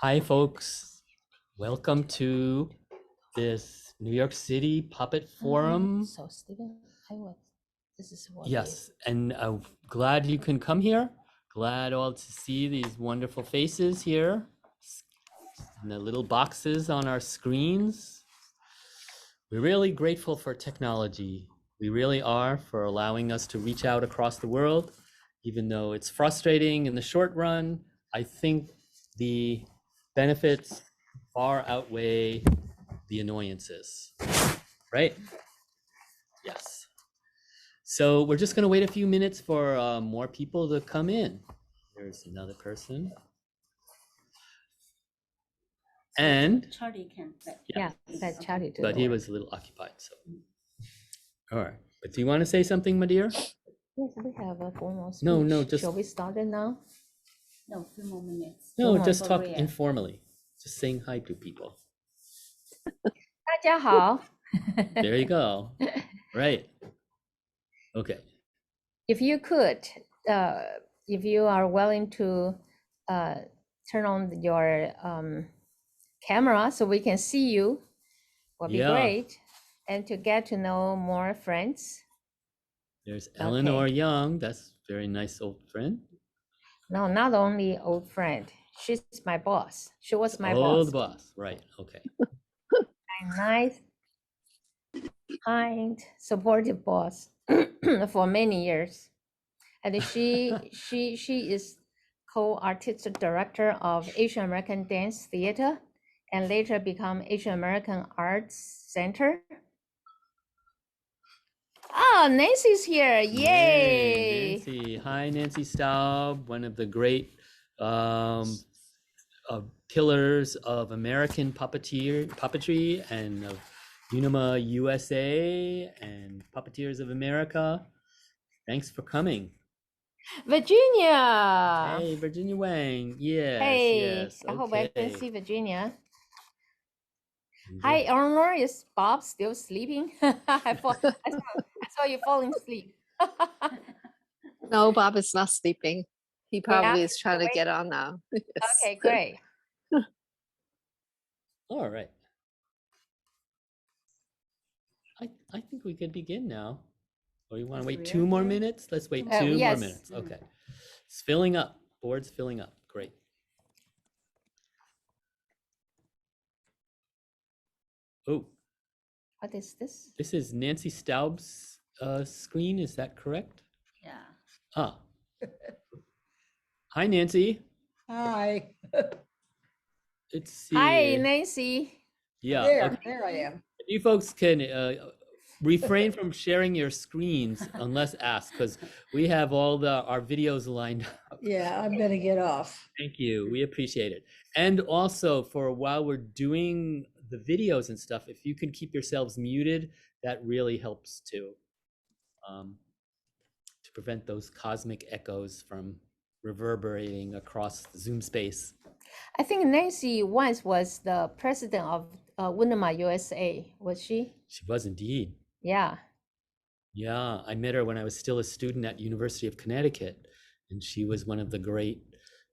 Hi, folks. Welcome to this New York City Puppet Forum. So, Stephen, this is what. Yes, and glad you can come here. Glad all to see these wonderful faces here and the little boxes on our screens. We're really grateful for technology. We really are, for allowing us to reach out across the world. Even though it's frustrating in the short run, I think the benefits far outweigh the annoyances, right? Yes. So we're just going to wait a few minutes for more people to come in. There's another person. And Charlie can. yeah, let Charlie do but he was a little occupied. So, all right. But do you want to say something, my dear? Yes, we have a formal speech. No, just. Shall we start it now? No, 2 more minutes. No, just talk informally. Just saying hi to people. 大家好. There you go. Right. Okay. If you could, if you are willing to turn on your camera so we can see you, would be great. And to get to know more friends. There's Eleanor Young. That's a very nice old friend. No, not only old friend. She's my boss. She was my boss. Old boss, right? Okay. Nice, kind, supportive boss for many years, and she is co-artistic director of Asian American Dance Theater, and later become Asian American Arts Center. Oh, Nancy's here! Yay! Hey, Nancy. Hi, Nancy Staub, one of the great pillars of American puppetry and of Unima USA and Puppeteers of America. Thanks for coming. Virginia! Hey, Virginia Wang. Yes, hey, yes. Okay. I hope I can see Virginia. Hi, Eleanor. Is Bob still sleeping? I saw you falling asleep. No, Bob is not sleeping. He probably is trying to get on now. Yes. Okay, great. All right. I think we could begin now. Or you want to wait 2 more minutes? Let's wait 2 more minutes. Okay. It's filling up. Board's filling up. Great. Oh. What is this? This is Nancy Staub's screen. Is that correct? Yeah. Ah. Hi, Nancy. Hi. Let's see. Hi, Nancy. Yeah. There I am. You folks can refrain from sharing your screens unless asked, because we have all our videos lined up. Yeah, I'm gonna get off. Thank you. We appreciate it. And also, for while we're doing the videos and stuff, if you can keep yourselves muted, that really helps too, to prevent those cosmic echoes from reverberating across the Zoom space. I think Nancy once was the president of Unima USA, was she? She was indeed. Yeah. Yeah, I met her when I was still a student at University of Connecticut, and she was one of the great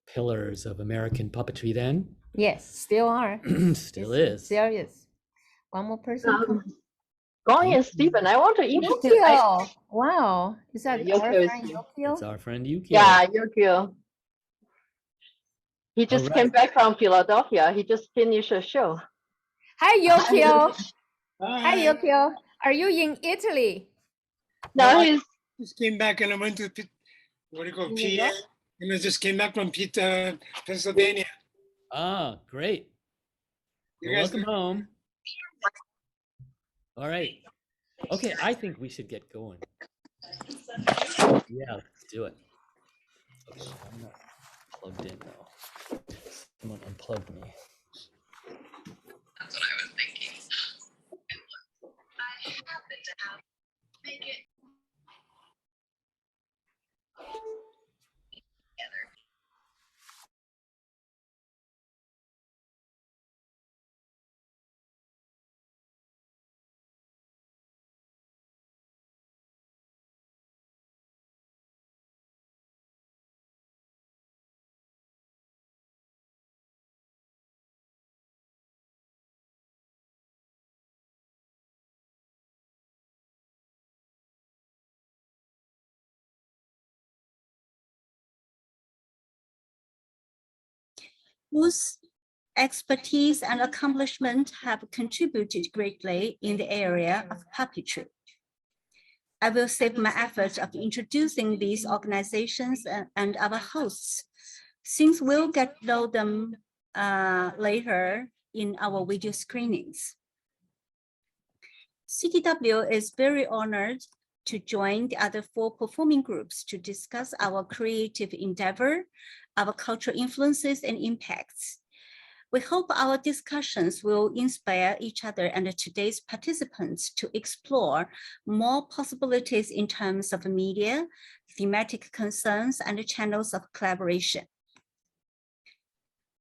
pillars of American puppetry then. Yes, still are. Still is. Still is. One more person. Wong and Stephen, I want to introduce. Yukio. Wow. Is that Yukio our is friend here. Yukio? It's our friend Yukio. Yeah, Yukio. He just All came right. back from Philadelphia. He just finished a show. Hi, Yukio. Hi. Hi, Yukio. Are you in Italy? No, he's Just came back and I went to what do you call PA? And I just came back from Pennsylvania. Ah, great. You Well, guys welcome home. All right. Okay, I think we should get going. Yeah, let's do it. Okay, I'm not plugged in though. Someone unplugged me. That's what I was thinking. I happen to have make it whose expertise and accomplishment have contributed greatly in the area of puppetry. I will save my efforts of introducing these organizations and our hosts, since we'll get to know them later in our video screenings. CTW is very honored to join the other 4 performing groups to discuss our creative endeavor, our cultural influences and impacts. We hope our discussions will inspire each other and today's participants to explore more possibilities in terms of media, thematic concerns, and channels of collaboration.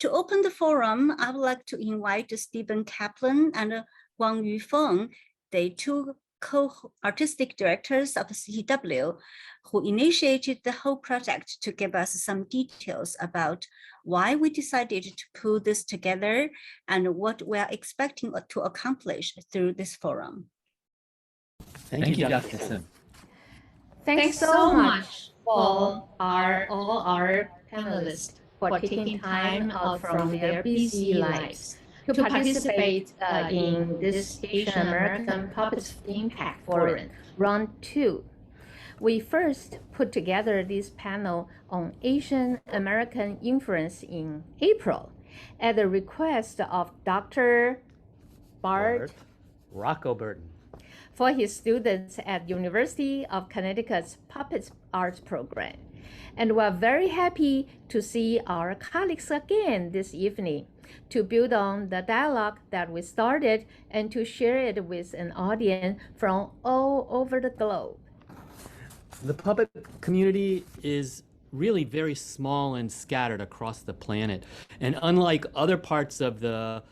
To open the forum, I would like to invite Stephen Kaplin and Kuang-Yu Fong, the 2 co-artistic directors of CTW, who initiated the whole project, to give us some details about why we decided to pull this together and what we are expecting to accomplish through this forum. Thank you, Dr. Sim. Thanks so much for all our panelists for taking time out from their busy lives to participate in this Asian American Puppets Impact Forum, Round 2. We first put together this panel on Asian American influence in April at the request of Dr. Bart Rocco Burton for his students at University of Connecticut's Puppet Arts Program. And we're very happy to see our colleagues again this evening to build on the dialogue that we started and to share it with an audience from all over the globe. The puppet community is really very small and scattered across the planet. And unlike other parts of the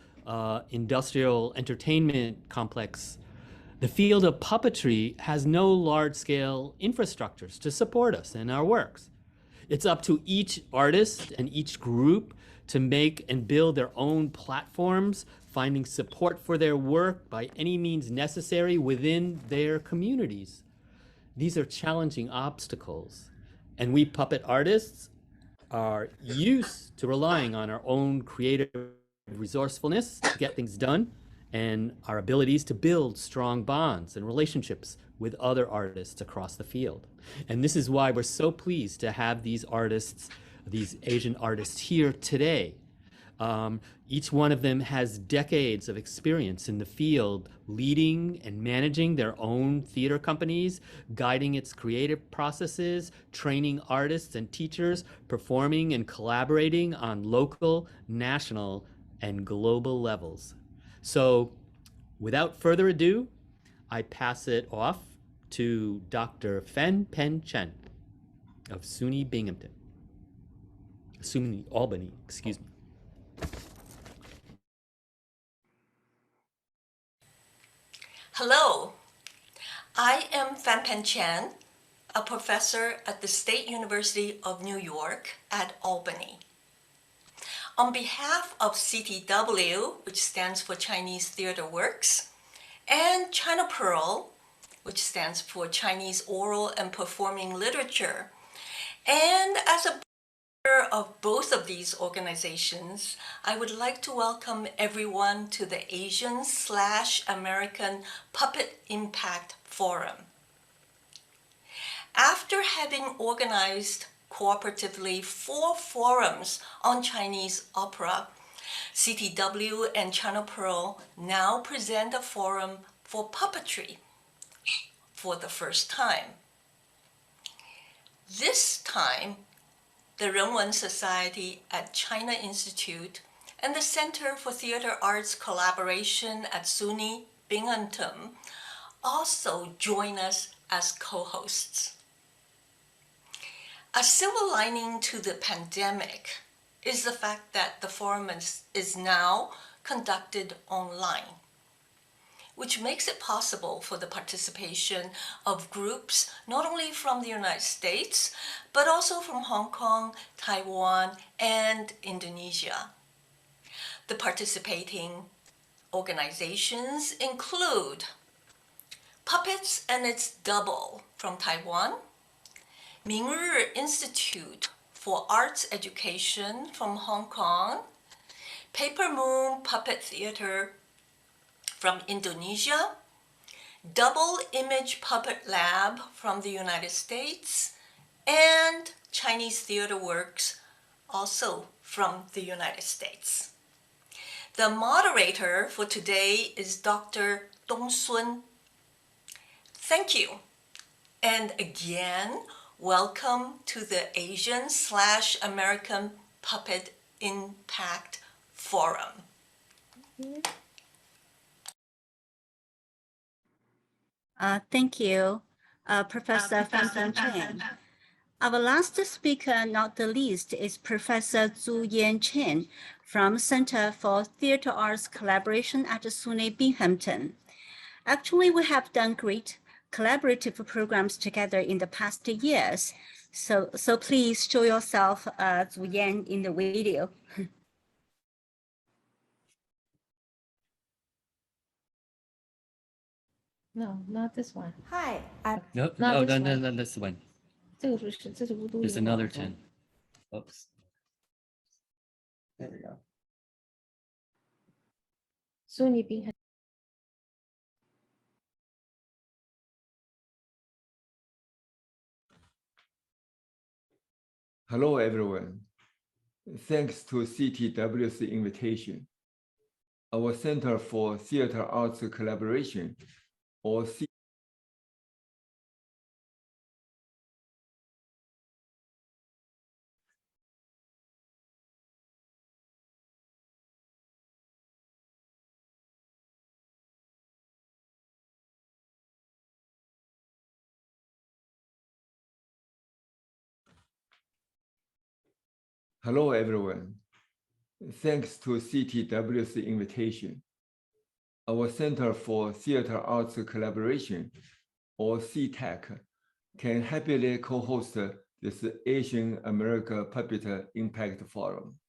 industrial entertainment complex, the field of puppetry has no large-scale infrastructures to support us in our works. It's up to each artist and each group to make and build their own platforms, finding support for their work by any means necessary within their communities. These are challenging obstacles, and we puppet artists are used to relying on our own creative resourcefulness to get things done, and our abilities to build strong bonds and relationships with other artists across the field. And this is why we're so pleased to have these artists, these Asian artists here today. Each one of them has decades of experience in the field, leading and managing their own theater companies, guiding its creative processes, training artists and teachers, performing and collaborating on local, national, and global levels. So without further ado, I pass it off to Dr. Fan-Pen Chen of SUNY Binghamton. SUNY Albany, excuse me. Hello, I am Fan-Pen Chen, a professor at the State University of New York at Albany. On behalf of CTW, which stands for Chinese Theater Works, and CHINOPERL, which stands for Chinese Oral and Performing Literature, and as a member of both of these organizations, I would like to welcome everyone to the Asian/American Puppet Impact Forum. After having organized cooperatively 4 forums on Chinese opera, CTW and CHINOPERL now present a forum for puppetry for the first time. This time, the Renwen Society at China Institute and the Center for Theater Arts Collaboration at SUNY Binghamton also join us as co-hosts. A silver lining to the pandemic is the fact that the forum is now conducted online, which makes it possible for the participation of groups not only from the United States, but also from Hong Kong, Taiwan, and Indonesia. The participating organizations include Puppets and its Double from Taiwan, Ming Institute for Arts Education from Hong Kong, Paper Moon Puppet Theater from Indonesia, Double Image Puppet Lab from the United States, and Chinese Theater Works, also from the United States. The moderator for today is Dr. Dong Sun. Thank you. And again, welcome to the Asian/American Puppet Impact Forum. Thank you, Professor Cheng. Our last speaker, not the least, is Professor Chia-yin from Center for Theater Arts Collaboration at SUNY Binghamton. Actually, we have done great collaborative programs together in the past years. So please show yourself, Chia-yin, in the video. No, not this one. Hi, Nope. Not No, this no, one. no, this one. 这个是这是无独 There's 有偶 another 中 10. Oops. there we go. 苏尼宾汉 Hello, everyone. Thanks to CTW's invitation, our Center for Theater Arts Collaboration, or Hello, everyone. Thanks to CTW's invitation, our Center for Theater Arts Collaboration, or CTAC, can happily co-host this Asian America Puppet Impact Forum.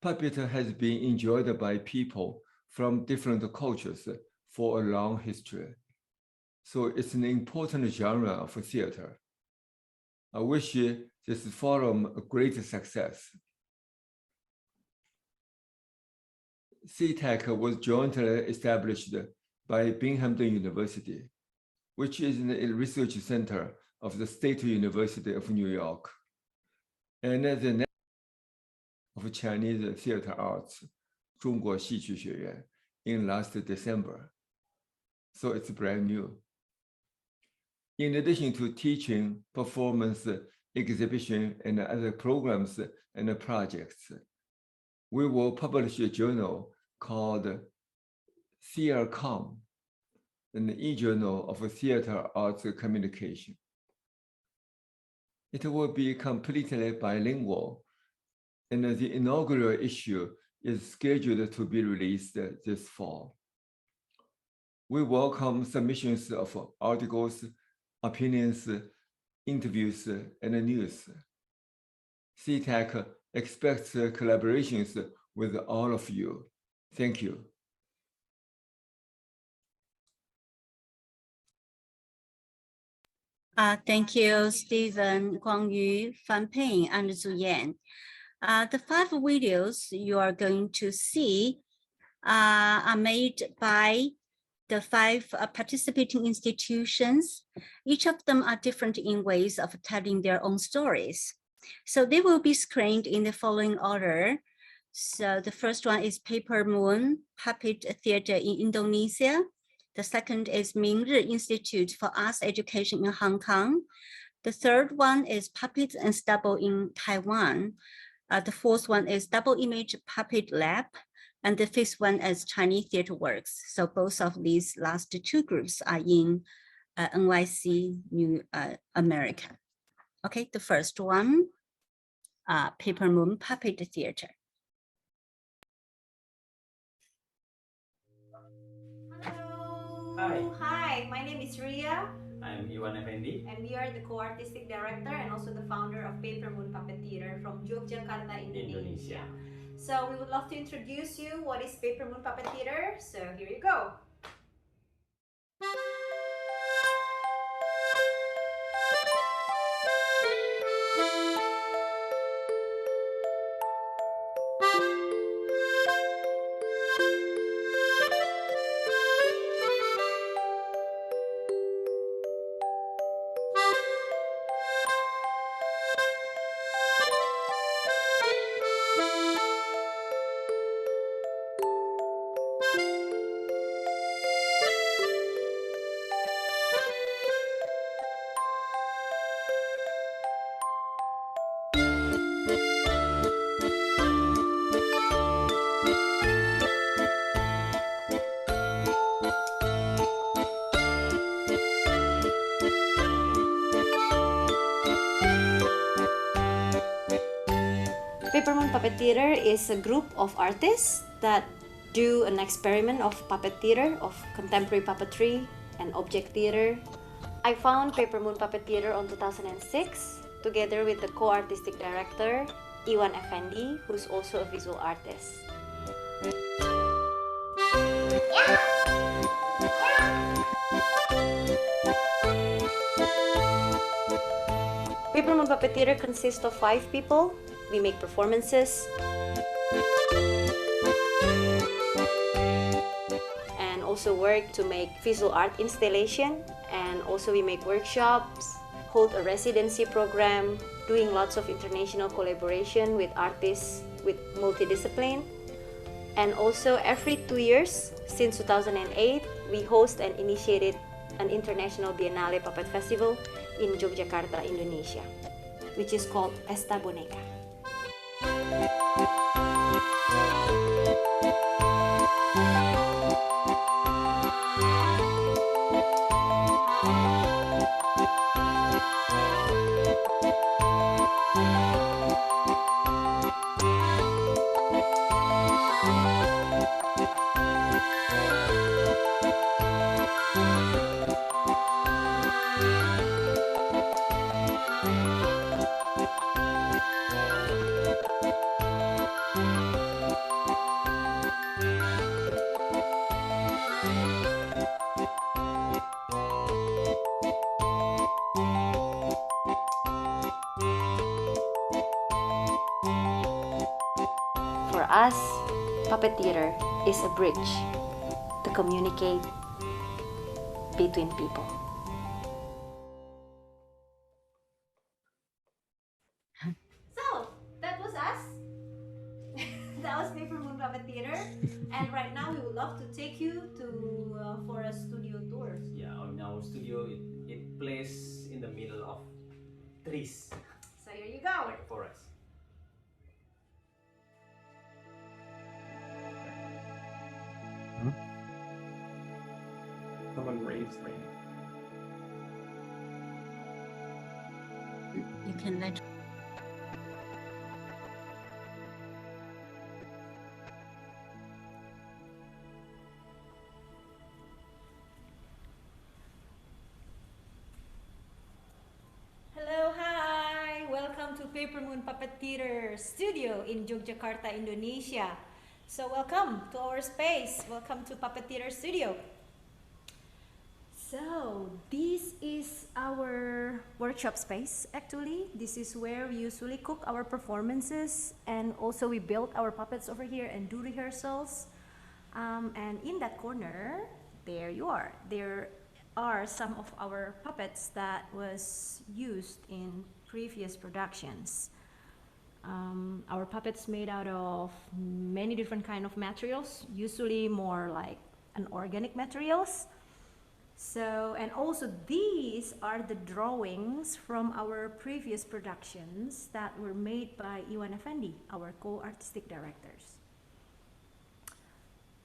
Puppet has been enjoyed by people from different cultures for a long history, so it's an important genre of theater. I wish this forum a great success. CTAC was jointly established by Binghamton University, which is a research center of the State University of New York, and the Network of Chinese Theater Arts, 中国戏剧学院, in last December. So it's brand new. In addition to teaching, performance, exhibition, and other programs and projects, we will publish a journal called ThearCom, an e-journal of theater arts communication. It will be completely bilingual, and the inaugural issue is scheduled to be released this fall. We welcome submissions of articles, opinions, interviews, and news. CTAC expects collaborations with all of you. Thank you. Thank you, Stephen, Kuang-Yu, Fan Ping, and Zu-Yan. The 5 videos you are going to see are made by the 5 participating institutions. Each of them are different in ways of telling their own stories. So they will be screened in the following order. So the first one is Paper Moon Puppet Theater in Indonesia. The second is Ming Institute for Arts Education in Hong Kong. The third one is Puppets and Stubble in Taiwan. The fourth one is Double Image Puppet Lab. And the fifth one is Chinese Theater Works. So both of these last 2 groups are in NYC, New America. Okay, the first one, Paper Moon Puppet Theater. Hello. Hi, my name is Ria. I'm Iwan Effendi. And we are the co-artistic director and also the founder of Paper Moon Puppet Theater from Yogyakarta, Indonesia. So we would love to introduce you what is Paper Moon Puppet Theater. So here you go. Paper Moon Puppet Theater is a group of artists that do an experiment of puppet theater, of contemporary puppetry and object theater. I found Paper Moon Puppet Theater on 2006 together with the co-artistic director, Iwan Effendi, who's also a visual artist. Paper Moon Puppet Theater consists of 5 people. We make performances and also work to make visual art installation, and also we make workshops, hold a residency program, doing lots of international collaboration with artists with multidiscipline. And also every 2 years, since 2008, we host and initiated an international Biennale Puppet Festival in Yogyakarta, Indonesia, which is called Pesta Boneka. For us, puppet theater is a bridge to communicate between people. So, that was us. That was Paper Moon Puppet Theater. And right now we would love to take you to for a studio tour. Yeah, in our studio, it plays in the middle of trees. So here you go. Like a forest. Someone raised me. You can let. Hello, hi! Welcome to Paper Moon Puppet Theater Studio in Yogyakarta, Indonesia. So welcome to our space. Welcome to Puppet Theater Studio. So this is our workshop space actually. This is where we usually cook our performances, and also we build our puppets over here and do rehearsals. And in that corner, there you are. There are some of our puppets that was used in previous productions. Our puppets made out of many different kind of materials, usually more like an organic materials. So, and also these are the drawings from our previous productions that were made by Iwan Effendi, our co-artistic directors.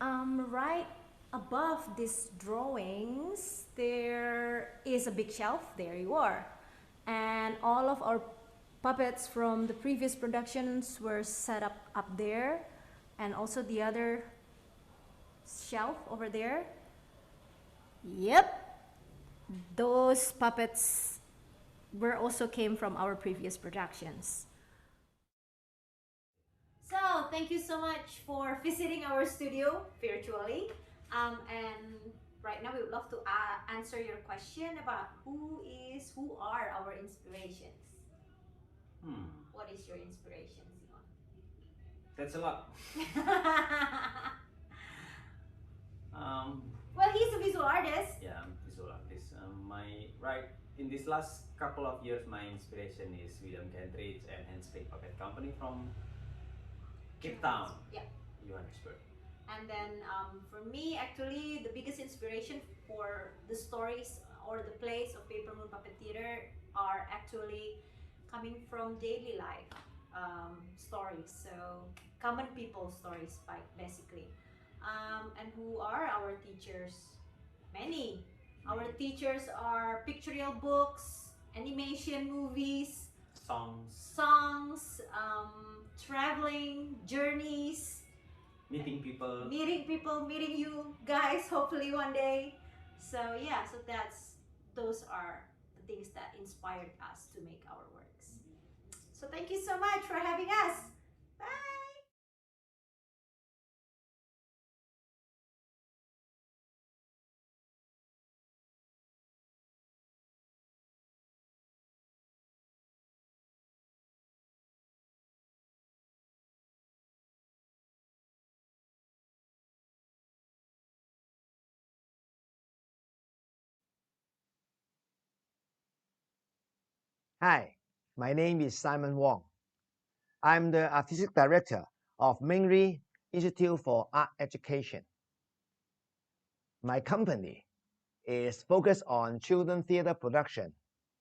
Right above these drawings, there is a big shelf. There you are. And all of our puppets from the previous productions were set up there, and also the other shelf over there. Yep, those puppets were also came from our previous productions. So thank you so much for visiting our studio virtually. And right now we would love to answer your question about who are our inspirations. What is your inspiration, Simon? That's a lot. Well, he's a visual artist. Yeah, I'm a visual artist. In this last couple of years, my inspiration is William Kentridge and Handspring Puppet Company from Cape Town, Yeah. Johannesburg. And then for me, actually, the biggest inspiration for the stories or the plays of Paper Moon Puppet Theater are actually coming from daily life stories. So common people stories, basically. And who are our teachers? Many. Our teachers are pictorial books, animation movies, songs, track journeys, meeting people. meeting you guys, hopefully one day. So yeah, so those are the things that inspired us to make our works. So thank you so much for having us. Bye. Hi, my name is Simon Wong. I'm the Artistic Director of Ming Institute for Art Education. My company is focused on children theater production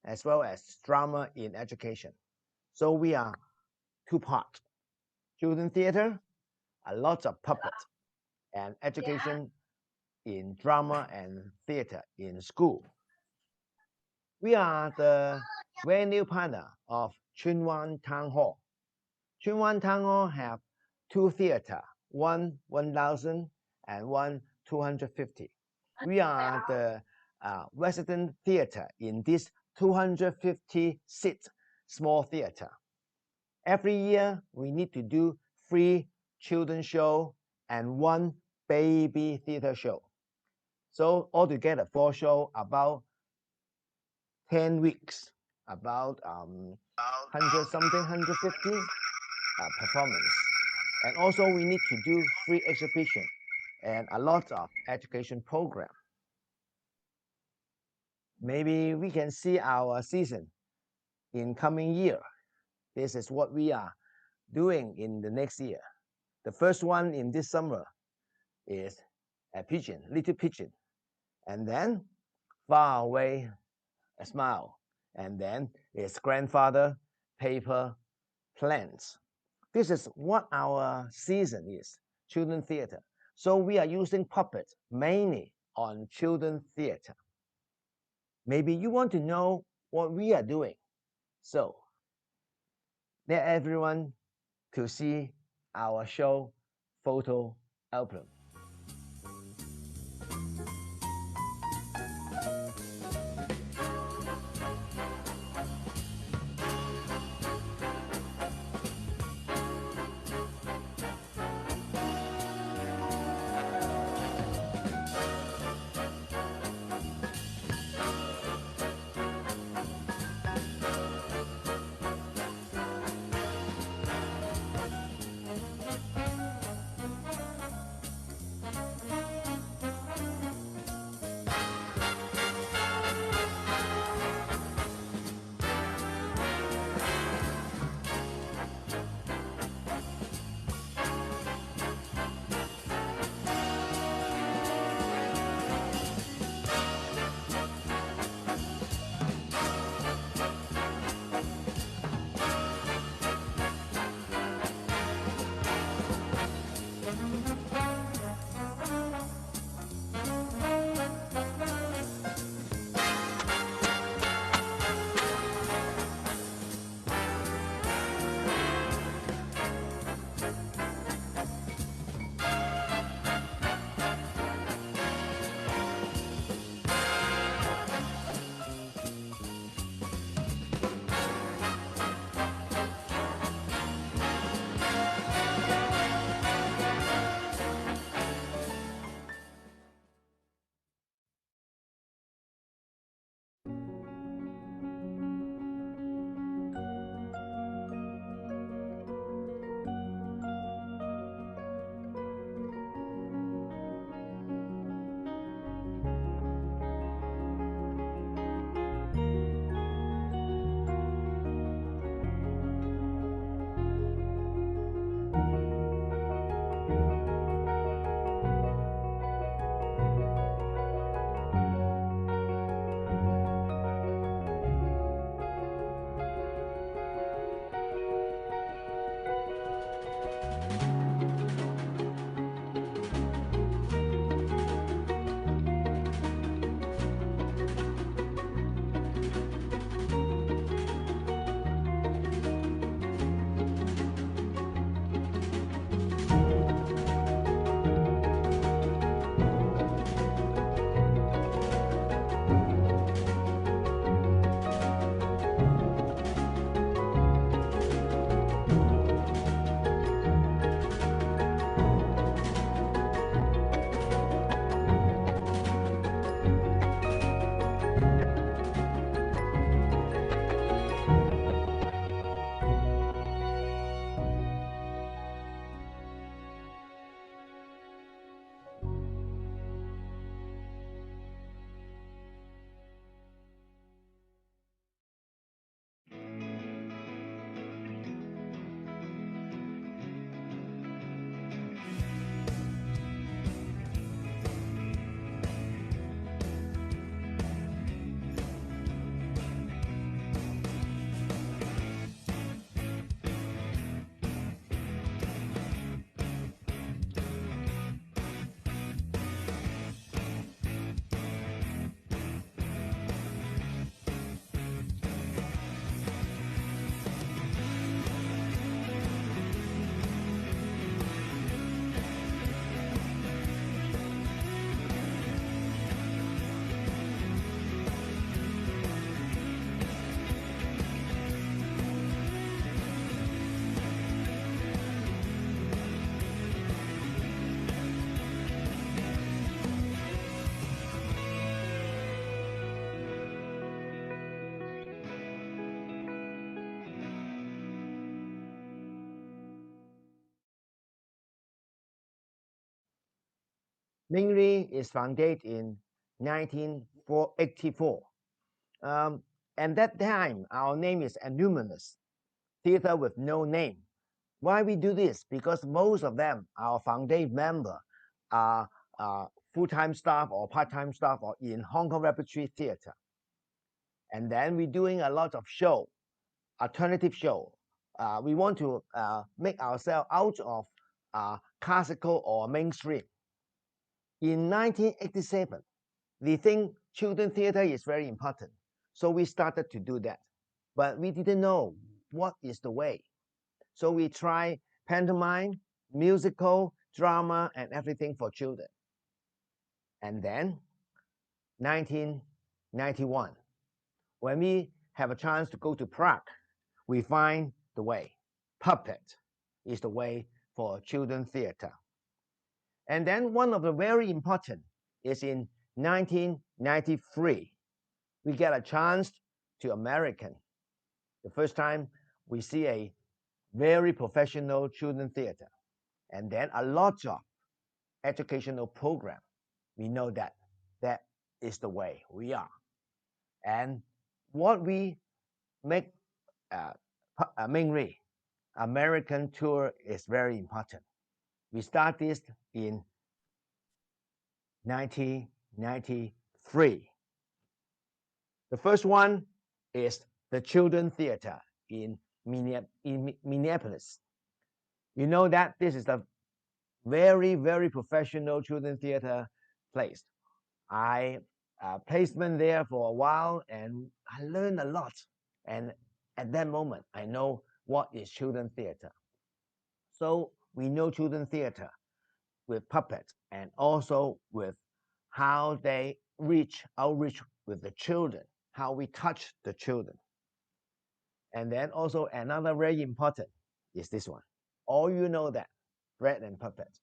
as well as drama in education. So we are two parts. Children theater, a lot of puppet, and education in drama and theater in school. We are the venue partner of Renwen Town Hall. Renwen Town Hall have two theater, one 1,000 and one 250. We are the resident theater in this 250 seat small theater. Every year we need to do 3 children's show and 1 baby theater show. So altogether 4 show, about 10 weeks, about 100 something, 150 performance. And also we need to do free exhibition and a lot of education program. Maybe we can see our season in coming year. This is what we are doing in the next year. The first one in this summer is a pigeon, little pigeon. And then far away, a smile. And then its grandfather, paper, plants. This is what our season is, children theater. So we are using puppets mainly on children theater. Maybe you want to know what we are doing. So let everyone to see our show photo album. Ming is founded in 1984. And that time, our name is anonymous, theater with no name. Why we do this? Because most of them, our foundation member, are full-time staff or part-time staff or in Hong Kong Repertory Theater. And then we're doing a lot of show, alternative show. We want to make ourselves out of classical or mainstream. In 1987, we think children theater is very important. So we started to do that. But we didn't know what is the way. So we try pantomime, musical, drama, and everything for children. And then 1991, when we have a chance to go to Prague, we find the way. Puppet is the way for children theater. And then one of the very important is in 1993, we get a chance to American. The first time we see a very professional children theater, and then a lot of educational program. We know that is the way we are. And what we make mainly American tour is very important. We start this in 1993. The first one is the Children Theater in Minneapolis. You know that this is a very, very professional children theater place. I placement there for a while and I learned a lot. And at that moment, I know what is children theater. So we know children theater with puppets and also with how they outreach with the children, how we touch the children. And then also another very important is this one. All you know that, bread and puppet.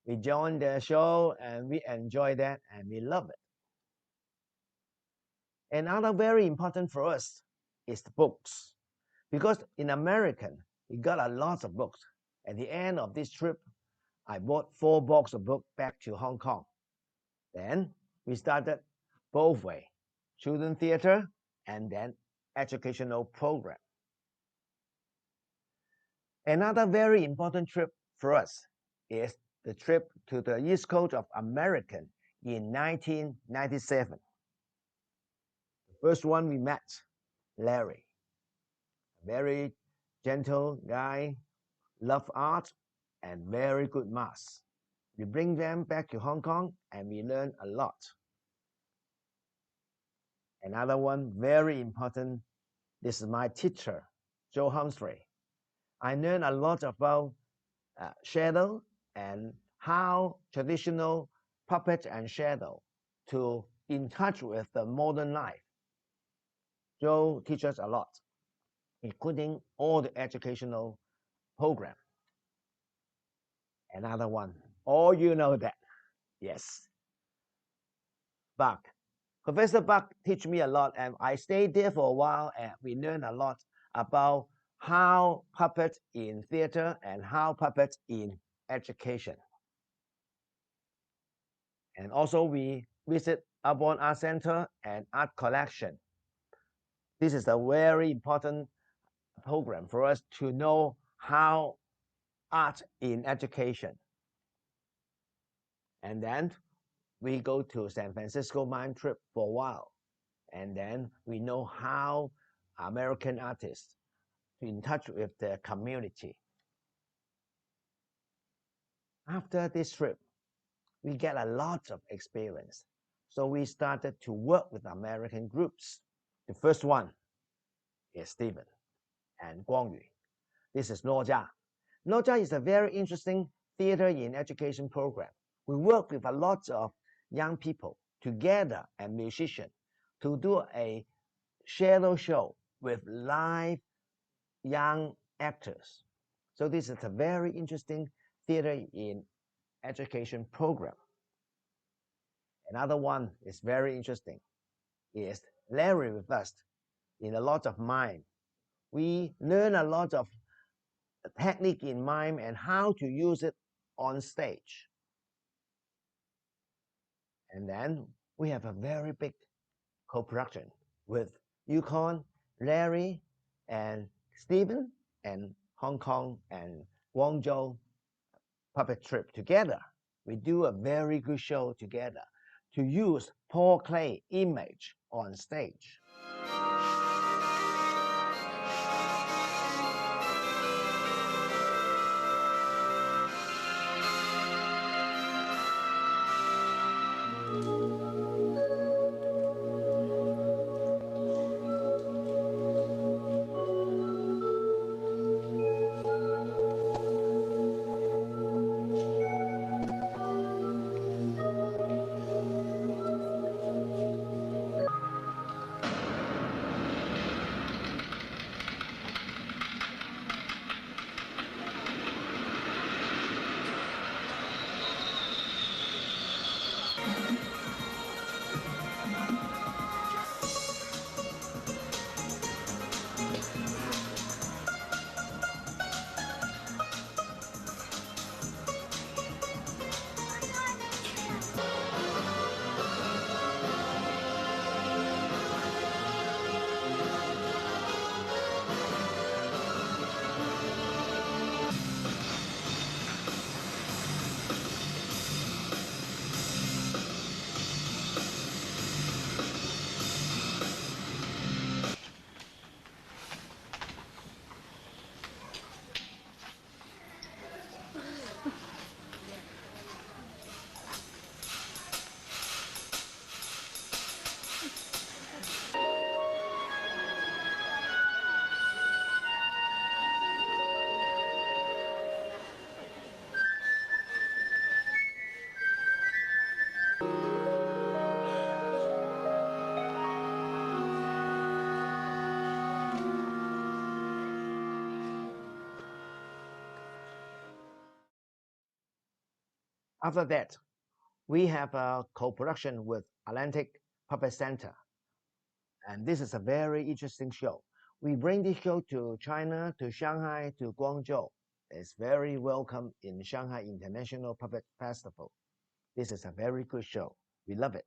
We join the show and we enjoy that and we love it. Another very important for us is the books. Because in American, we got a lot of books. At the end of this trip, I bought 4 boxes of books back to Hong Kong. Then we started both way, children theater and then educational program. Another very important trip for us is the trip to the East Coast of American in 1997. The first one we met, Larry, a very gentle guy, love art, and very good maths. We bring them back to Hong Kong and we learn a lot. Another one very important, this is my teacher, Joe Humphrey. I learned a lot about shadow and how traditional puppet and shadow to in touch with the modern life. Joe teaches a lot, including all the educational program. Another one, all you know that, yes, Buck. Professor Buck teach me a lot and I stayed there for a while and we learned a lot about how puppets in theater and how puppets in education. And also we visit Aborn Art Center and Art Collection. This is a very important program for us to know how art in education. And then we go to San Francisco mime trip for a while. And then we know how American artists in touch with their community. After this trip, we get a lot of experience. So we started to work with American groups. The first one is Stephen and Kuang-Yu. This is Norjia. Norjia is a very interesting theater in education program. We work with a lot of young people together and musicians to do a shadow show with live young actors. So this is a very interesting theater in education program. Another one is very interesting is Larry with us in a lot of mime. We learn a lot of technique in mime and how to use it on stage. And then we have a very big co-production with Yukon, Larry, and Stephen, and Hong Kong and Guangzhou puppet trip together. We do a very good show together to use Paul Clay image on stage. After that, we have a co-production with Atlantic Puppet Center. And this is a very interesting show. We bring this show to China, to Shanghai, to Guangzhou. It's very welcome in Shanghai International Puppet Festival. This is a very good show. We love it.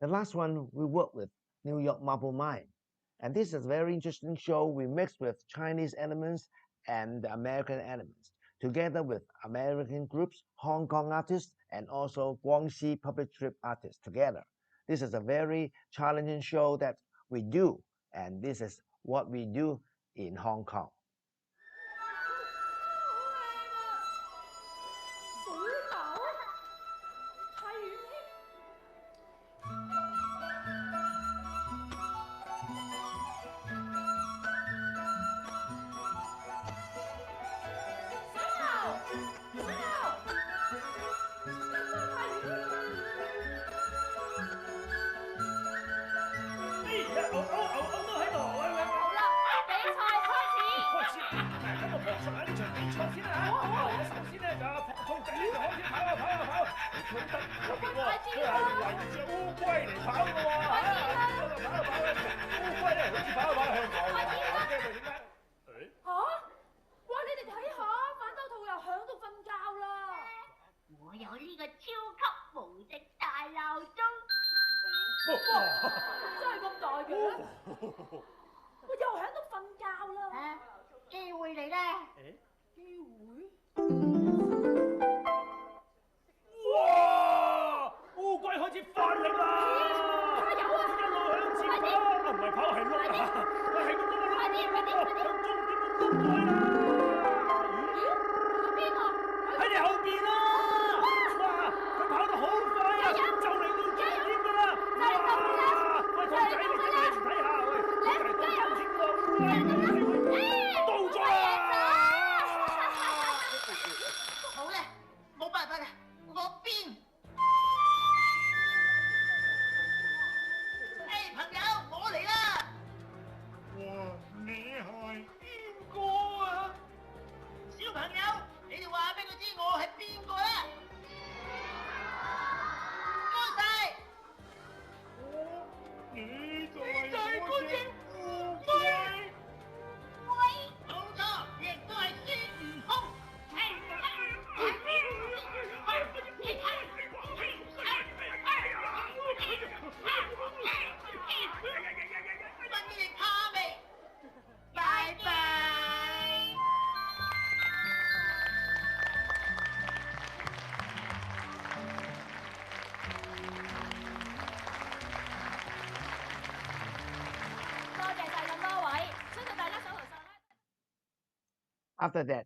The last one, we work with New York Marble Mine. And this is a very interesting show. We mix with Chinese elements and the American elements, together with American groups, Hong Kong artists, and also Guangxi puppet trip artists together. This is a very challenging show that we do, and this is what we do in Hong Kong. After that,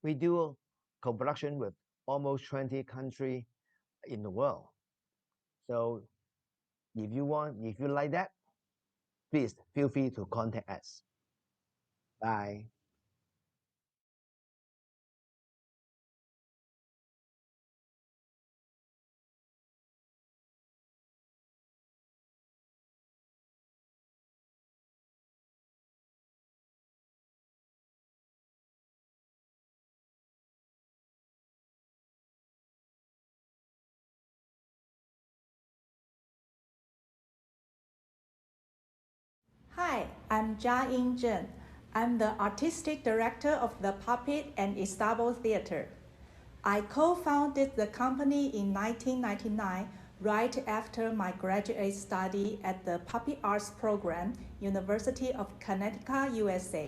we do co-production with almost 20 countries in the world. So if you like that, please feel free to contact us. Bye. Hi, I'm Chia-yin. I'm the Artistic Director of the Puppet and Istanbul Theater. I co-founded the company in 1999, right after my graduate study at the Puppet Arts Program, University of Connecticut, USA.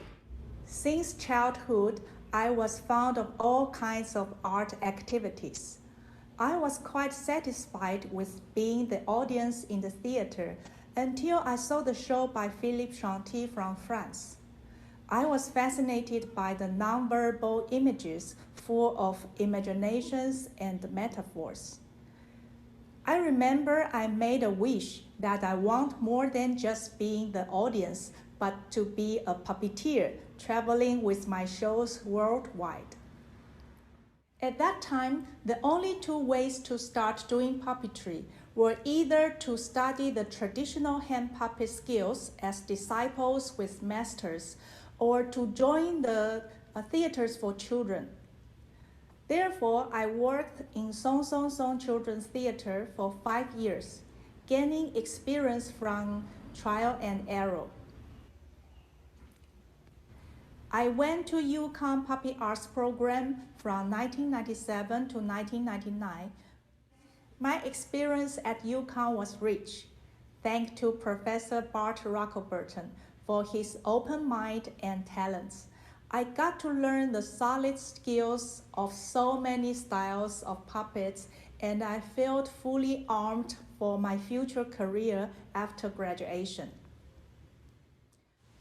Since childhood, I was fond of all kinds of art activities. I was quite satisfied with being the audience in the theater until I saw the show by Philippe Chanty from France. I was fascinated by the nonverbal images full of imaginations and metaphors. I remember I made a wish that I want more than just being the audience, but to be a puppeteer traveling with my shows worldwide. At that time, the only two ways to start doing puppetry were either to study the traditional hand puppet skills as disciples with masters or to join the theaters for children. Therefore, I worked in Song Song Song Children's Theater for 5 years, gaining experience from trial and error. I went to UConn Puppet Arts Program from 1997 to 1999. My experience at UConn was rich, thanks to Professor Bart Rockelburton for his open mind and talents. I got to learn the solid skills of so many styles of puppets, and I felt fully armed for my future career after graduation.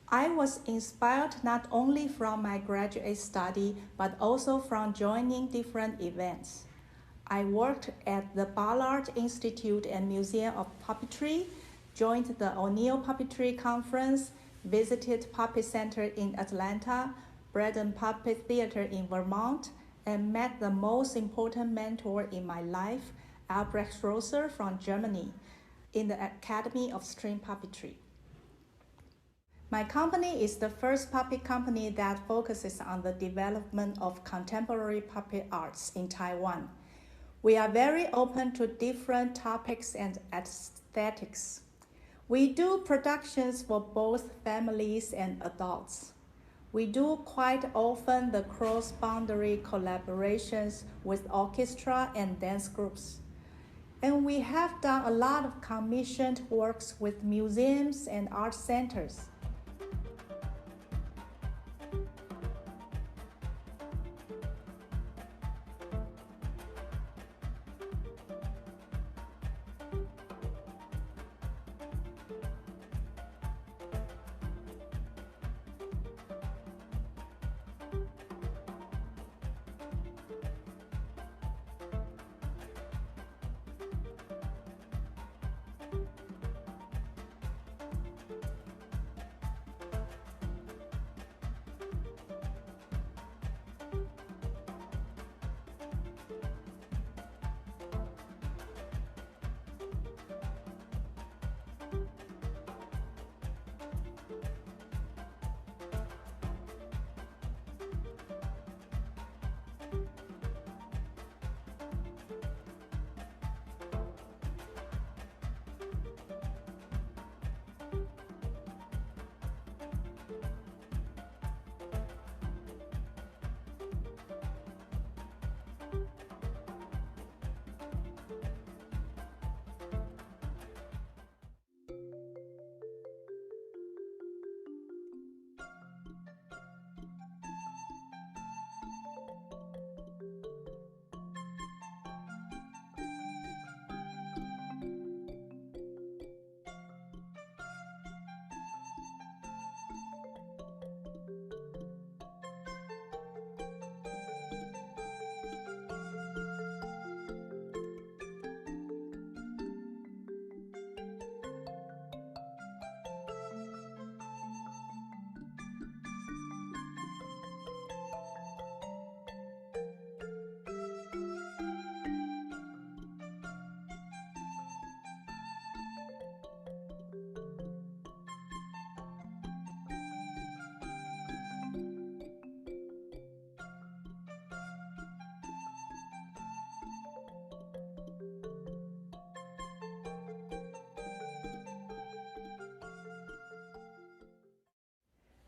I was inspired not only from my graduate study, but also from joining different events. I worked at the Ballard Institute and Museum of Puppetry, joined the O'Neill Puppetry Conference, visited Puppet Center in Atlanta, Braden Puppet Theater in Vermont, and met the most important mentor in my life, Albrecht Rosser from Germany, in the Academy of String Puppetry. My company is the first puppet company that focuses on the development of contemporary puppet arts in Taiwan. We are very open to different topics and aesthetics. We do productions for both families and adults. We do quite often the cross-boundary collaborations with orchestra and dance groups. And we have done a lot of commissioned works with museums and art centers.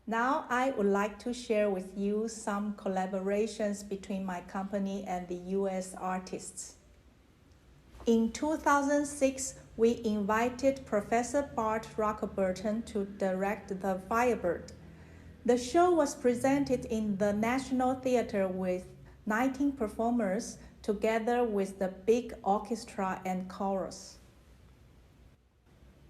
Now I would like to share with you some collaborations between my company and the US artists. In 2006, we invited Professor Bart Rockerburton to direct The Firebird. The show was presented in the National Theatre with 19 performers together with the big orchestra and chorus.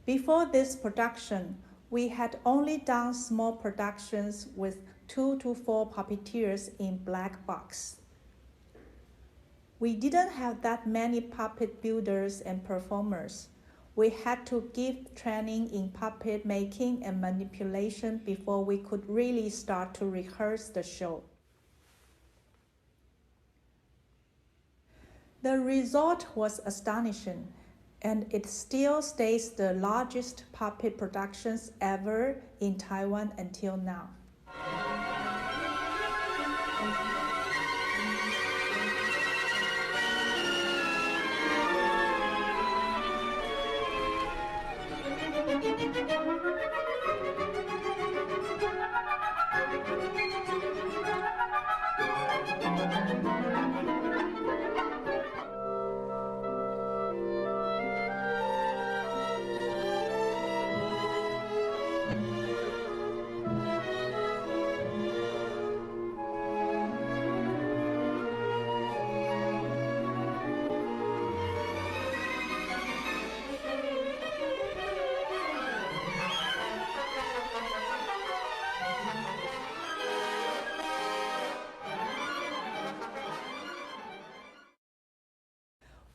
Before this production, we had only done small productions with 2 to 4 puppeteers in black box. We didn't have that many puppet builders and performers. We had to give training in puppet making and manipulation before we could really start to rehearse the show. The result was astonishing, and it still stays the largest puppet productions ever in Taiwan until now.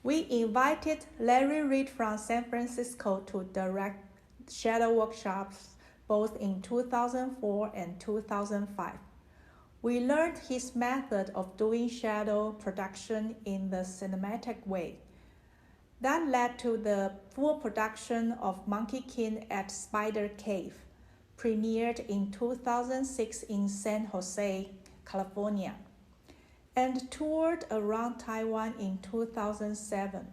We invited Larry Reed from San Francisco to direct shadow workshops both in 2004 and 2005. We learned his method of doing shadow production in the cinematic way. That led to the full production of Monkey King at Spider Cave, premiered in 2006 in San Jose, California. and toured around Taiwan in 2007.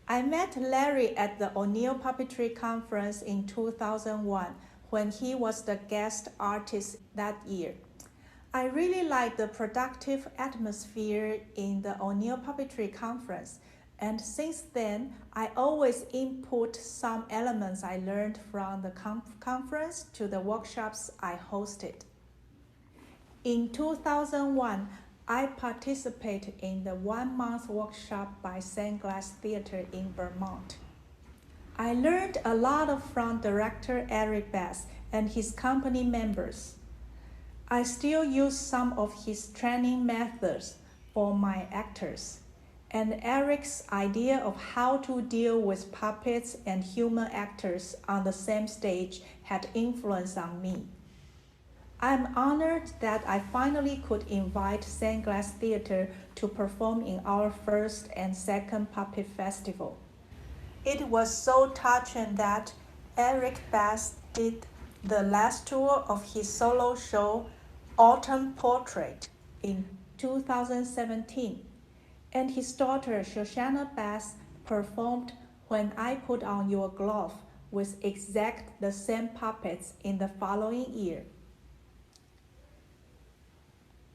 I met Larry at the O'Neill Puppetry Conference in 2001 when he was the guest artist that year. I really liked the productive atmosphere in the O'Neill Puppetry Conference, and since then, I always input some elements I learned from the conference to the workshops I hosted. In 2001, I participated in the one-month workshop by Stained Glass Theater in Vermont. I learned a lot from director Eric Bass and his company members. I still use some of his training methods for my actors, and Eric's idea of how to deal with puppets and human actors on the same stage had influence on me. I'm honored that I finally could invite Stained Glass Theater to perform in our first and second puppet festival. It was so touching that Eric Bass did the last tour of his solo show, Autumn Portrait, in 2017, and his daughter Shoshana Bass performed When I Put On Your Glove with exact the same puppets in the following year.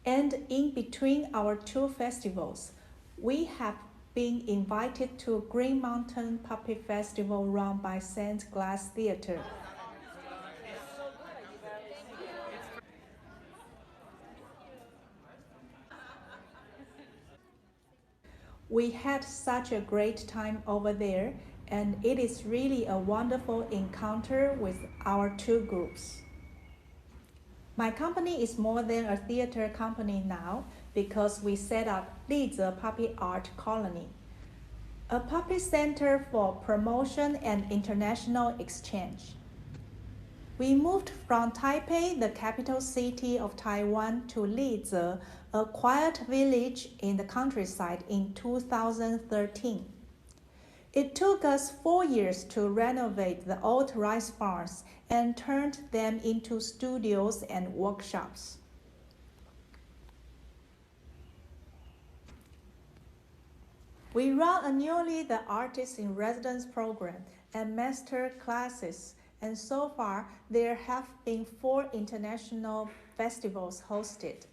And in between our two festivals, we have been invited to Green Mountain Puppet Festival run by Stained Glass Theater. We had such a great time over there, and it is really a wonderful encounter with our two groups. My company is more than a theater company now because we set up Lize Puppet Art Colony, a puppet center for promotion and international exchange. We moved from Taipei, the capital city of Taiwan, to Lize, a quiet village in the countryside, in 2013. It took us 4 years to renovate the old rice farms and turned them into studios and workshops. We run annually the Artist in Residence program and master classes, and so far there have been 4 international festivals hosted.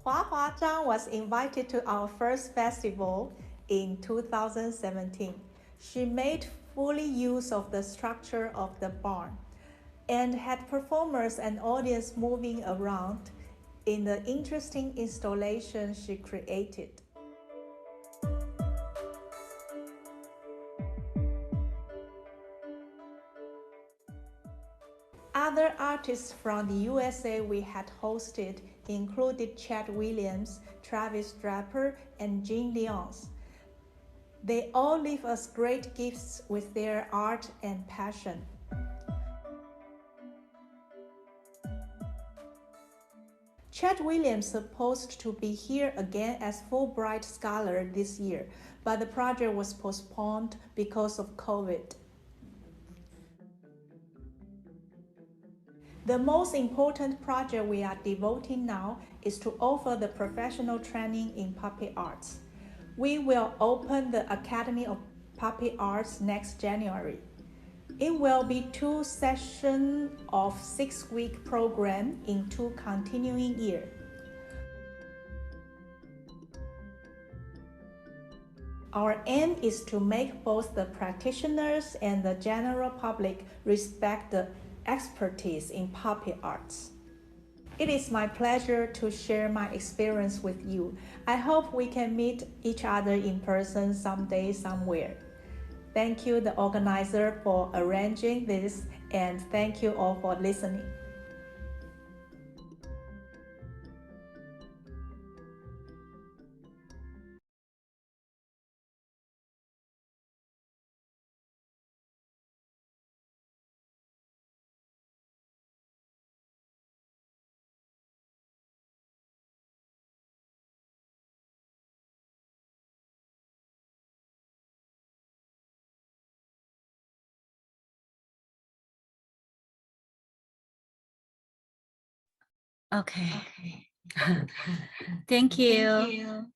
Hua Zhang was invited to our first festival in 2017. She made fully use of the structure of the barn and had performers and audience moving around in the interesting installation she created. Other artists from the USA we had hosted included Chad Williams, Travis Draper, and Jin Leons. They all leave us great gifts with their art and passion. Chad Williams supposed to be here again as Fulbright Scholar this year, but the project was postponed because of COVID. The most important project we are devoting now is to offer the professional training in puppet arts. We will open the Academy of Puppet Arts next January. It will be 2 sessions of 6-week program in 2 continuing years. Our aim is to make both the practitioners and the general public respect the expertise in puppet arts. It is my pleasure to share my experience with you. I hope we can meet each other in person someday, somewhere. Thank you, the organizer, for arranging this, and thank you all for listening. Okay. Thank you.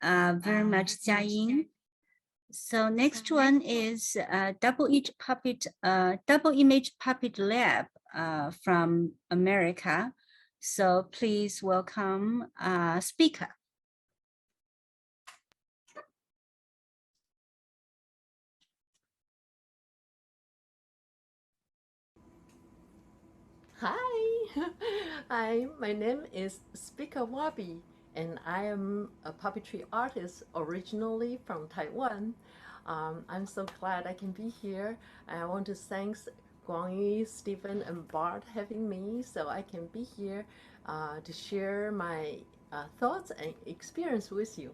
Very much, Chia-yin. So next one is Double Image Puppet Lab from America. So please welcome Spica. Hi, my name is Spica Wobbe, and I am a puppetry artist originally from Taiwan. I'm so glad I can be here. I want to thank Kuang-Yu, Stephen, and Bart having me so I can be here to share my thoughts and experience with you.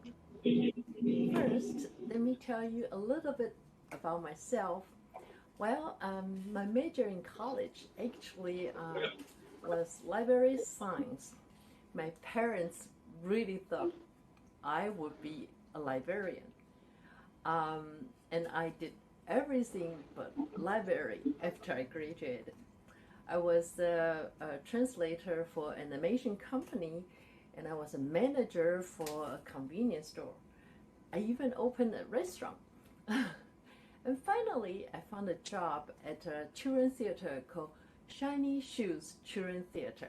First, let me tell you a little bit about myself. Well, my major in college actually was library science. My parents really thought I would be a librarian. And I did everything but library after I graduated. I was a translator for an animation company, and I was a manager for a convenience store. I even opened a restaurant. And finally, I found a job at a children's theater called Shiny Shoes Children's Theater.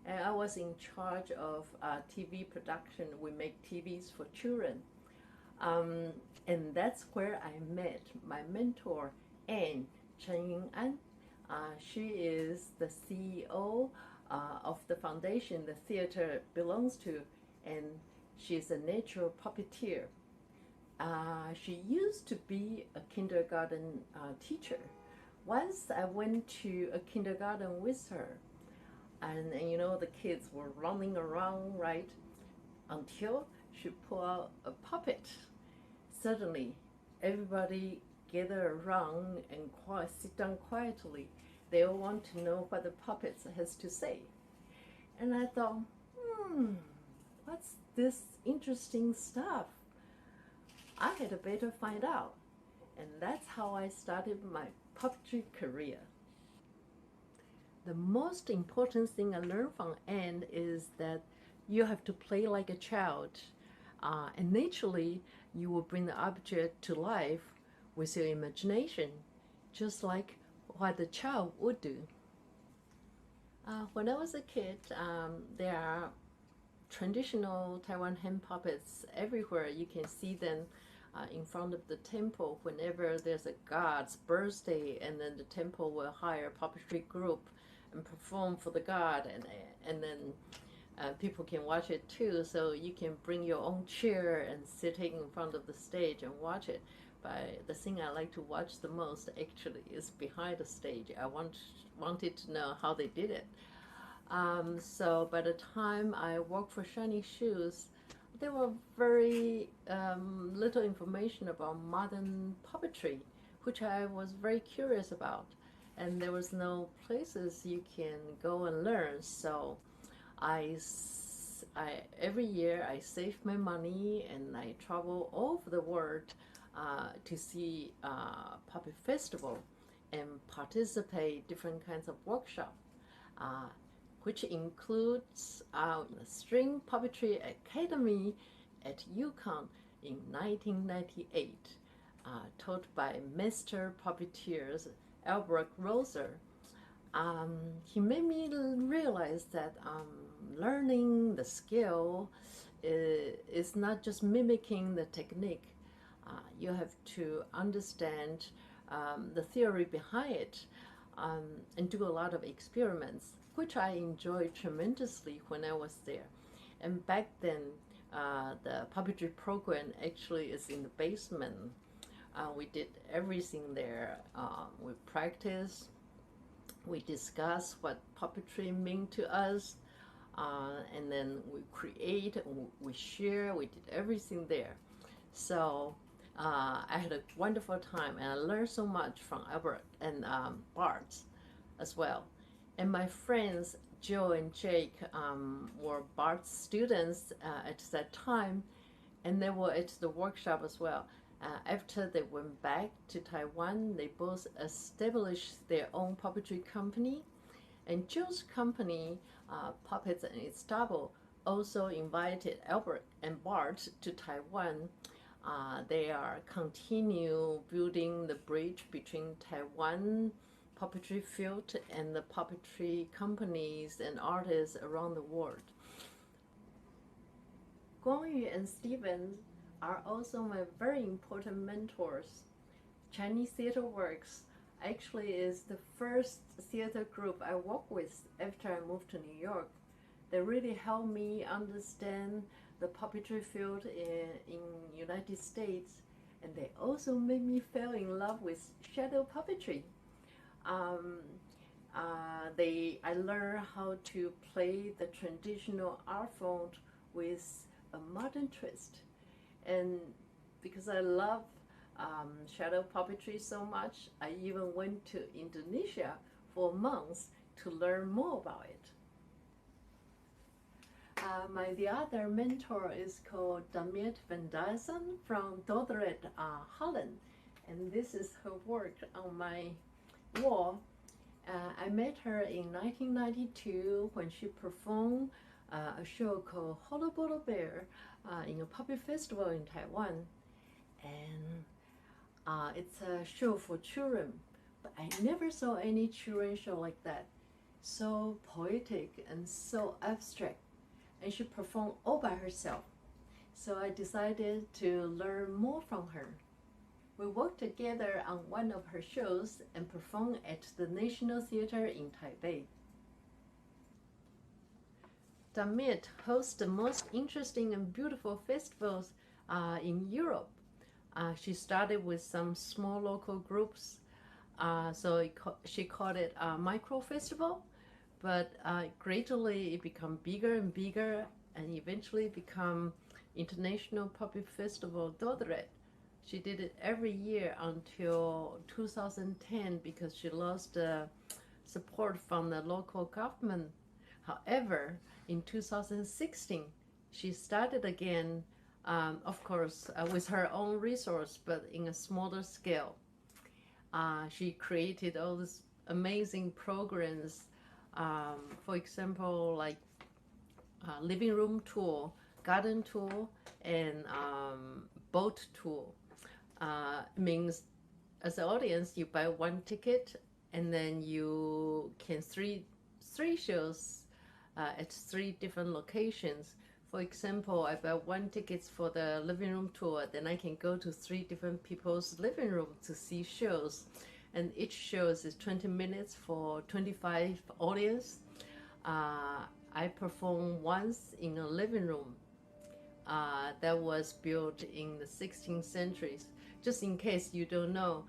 And I was in charge of TV production. We make TVs for children. And that's where I met my mentor, Cheng. She is the CEO of the foundation the theater belongs to, and she's a natural puppeteer. She used to be a kindergarten teacher. Once I went to a kindergarten with her, and you know, the kids were running around, right? Until she pulled out a puppet. Suddenly, everybody gather around and sit down quietly. They all want to know what the puppet has to say. And I thought, what's this interesting stuff? I had better find out. And that's how I started my puppetry career. The most important thing I learned from Anne is that you have to play like a child. And naturally, you will bring the object to life with your imagination, just like what a child would do. When I was a kid, there are traditional Taiwan hand puppets everywhere. You can see them in front of the temple whenever there's a god's birthday, and then the temple will hire a puppetry group and perform for the god, and then people can watch it too. So you can bring your own chair and sitting in front of the stage and watch it. But the thing I like to watch the most actually is behind the stage. I wanted to know how they did it. So by the time I worked for Shiny Shoes, there were very little information about modern puppetry, which I was very curious about. And there was no places you can go and learn. So every year I save my money and I travel all over the world to see puppet festival and participate different kinds of workshop, which includes the String Puppetry Academy at Yukon in 1998, taught by master puppeteers Albert Roser. He made me realize that learning the skill is not just mimicking the technique. You have to understand the theory behind it and do a lot of experiments, which I enjoyed tremendously when I was there. And back then, the puppetry program actually is in the basement. We did everything there. We practiced, we discussed what puppetry meant to us, and then we create, we share, we did everything there. So I had a wonderful time, and I learned so much from Albert and Bart as well. And my friends Joe and Jake were Bart's students at that time, and they were at the workshop as well. After they went back to Taiwan, they both established their own puppetry company. And Joe's company, Puppets and Its Double, also invited Albert and Bart to Taiwan. They are continue building the bridge between Taiwan puppetry field and the puppetry companies and artists around the world. Kuang-Yu and Steven are also my very important mentors. Chinese Theater Works actually is the first theater group I worked with after I moved to New York. They really helped me understand the puppetry field in United States, and they also made me fall in love with shadow puppetry. I learned how to play the traditional art form with a modern twist. And because I love shadow puppetry so much, I even went to Indonesia for months to learn more about it. The other mentor is called Damiet van Dyson from Dordrecht, Holland. And this is her work on my wall. I met her in 1992 when she performed a show called Hollow Bottle Bear in a puppet festival in Taiwan. And it's a show for children, but I never saw any children show like that. So poetic and so abstract. And she performed all by herself. So I decided to learn more from her. We worked together on one of her shows and performed at the National Theater in Taipei. Damiet hosts the most interesting and beautiful festivals in Europe. She started with some small local groups, she called it a micro festival, but gradually it became bigger and bigger, and eventually become International Puppet Festival Dordrecht. She did it every year until 2010 because she lost support from the local government. However, in 2016, she started again, of course, with her own resource, but in a smaller scale. She created all these amazing programs, for example, like living room tour, garden tour, and boat tour. Means as an audience, you buy one ticket, and then you can three shows at 3 different locations For example, I buy one ticket for the living room tour, then I can go to 3 different people's living room to see shows. And each show is 20 minutes for 25 audience. I performed once in a living room that was built in the 16th century. Just in case you don't know,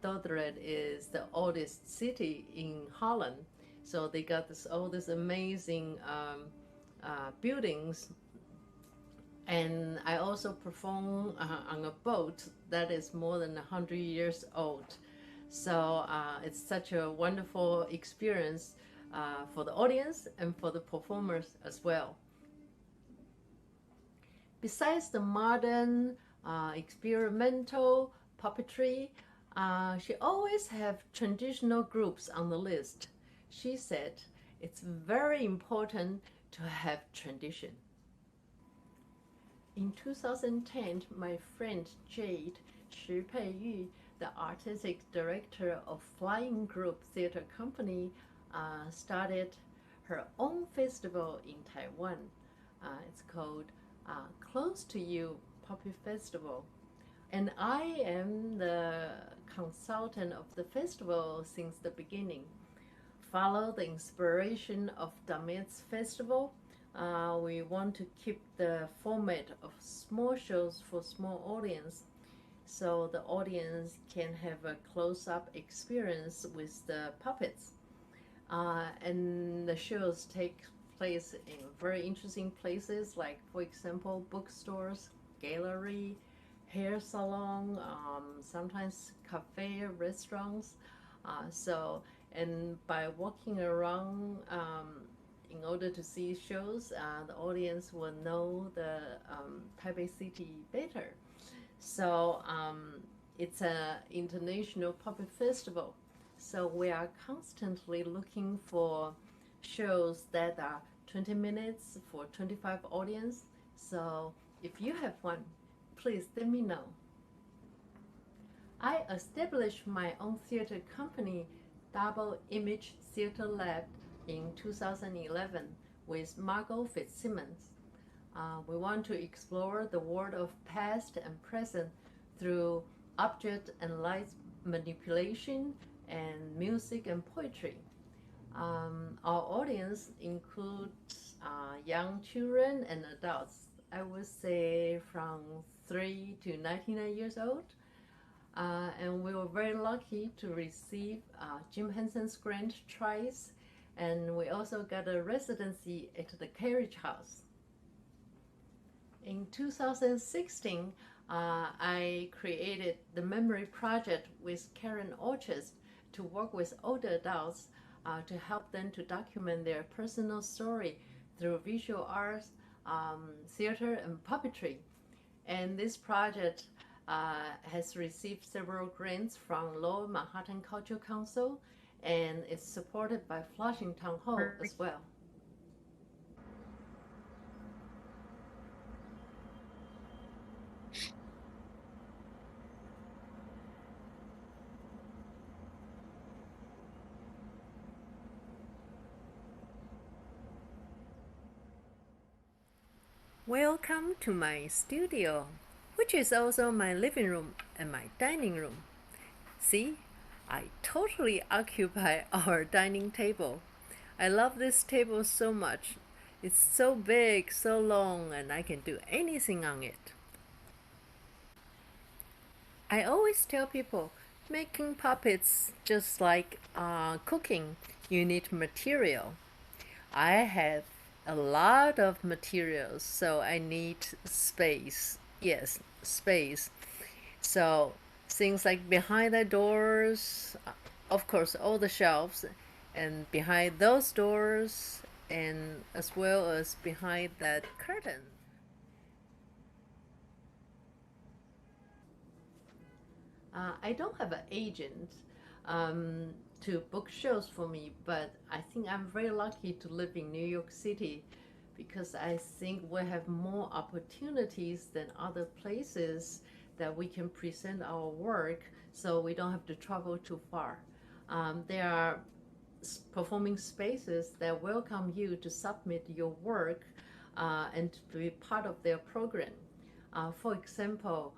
Dordrecht is the oldest city in Holland. So they got all these amazing buildings. And I also perform on a boat that is more than 100 years old. So it's such a wonderful experience for the audience and for the performers as well. Besides the modern experimental puppetry, she always have traditional groups on the list. She said it's very important to have tradition. In 2010, my friend Jade Shi-Yu, the artistic director of Flying Group Theater Company, started her own festival in Taiwan. It's called Close to You Puppet Festival. And I am the consultant of the festival since the beginning. Follow the inspiration of Damit's festival. We want to keep the format of small shows for small audience, so the audience can have a close-up experience with the puppets. And the shows take place in very interesting places, like, for example, bookstores, gallery, hair salon, sometimes cafe, restaurants. And by walking around in order to see shows, the audience will know the Taipei city better. So it's an international puppet festival. So we are constantly looking for shows that are 20 minutes for 25 audience. So if you have one, please let me know. I established my own theater company, Double Image Theater Lab, in 2011 with Margot Fitzsimmons. We want to explore the world of past and present through object and light manipulation and music and poetry. Our audience includes young children and adults. I would say from 3 to 99 years old. And we were very lucky to receive Jim Henson's grant twice, and we also got a residency at the Carriage House. In 2016, I created the Memory Project with Karen Orchard to work with older adults to help them to document their personal story through visual arts, theater, and puppetry. And this project has received several grants from Lower Manhattan Cultural Council, and it's supported by Flushing Town Hall as well. Welcome to my studio, which is also my living room and my dining room. See, I totally occupy our dining table. I love this table so much. It's so big, so long, and I can do anything on it. I always tell people, making puppets just like cooking, you need material. I have a lot of materials, so I need space. Yes, space. So things like behind the doors, of course, all the shelves, and behind those doors, and as well as behind that curtain. I don't have an agent to book shows for me, but I think I'm very lucky to live in New York City because I think we have more opportunities than other places that we can present our work, so we don't have to travel too far. There are performing spaces that welcome you to submit your work and to be part of their program. For example,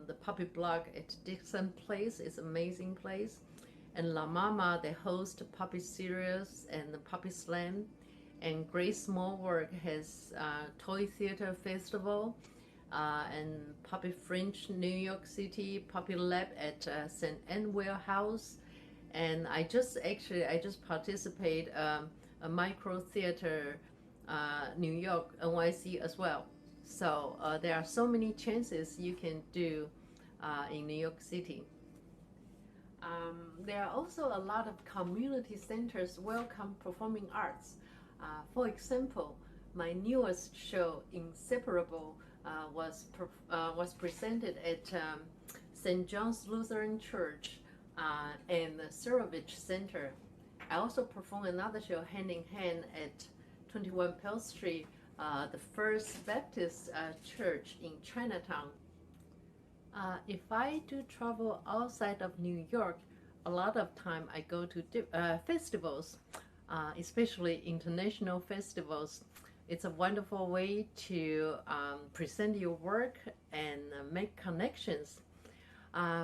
the puppy blog at Dixon Place is an amazing place. And La Mama, they host puppy series and the puppy slam. And Great Small Work has Toy Theater Festival and Puppy Fringe New York City, Puppy Lab at St. Anne Warehouse. And I just participate a micro theater New York NYC as well. So there are so many chances you can do in New York City. There are also a lot of community centers welcome performing arts. For example, my newest show, Inseparable, was presented at St. John's Lutheran Church and the Surovich Center. I also performed another show, Hand in Hand, at 21 Pell Street, the First Baptist Church in Chinatown. If I do travel outside of New York, a lot of time I go to festivals, especially international festivals. It's a wonderful way to present your work and make connections.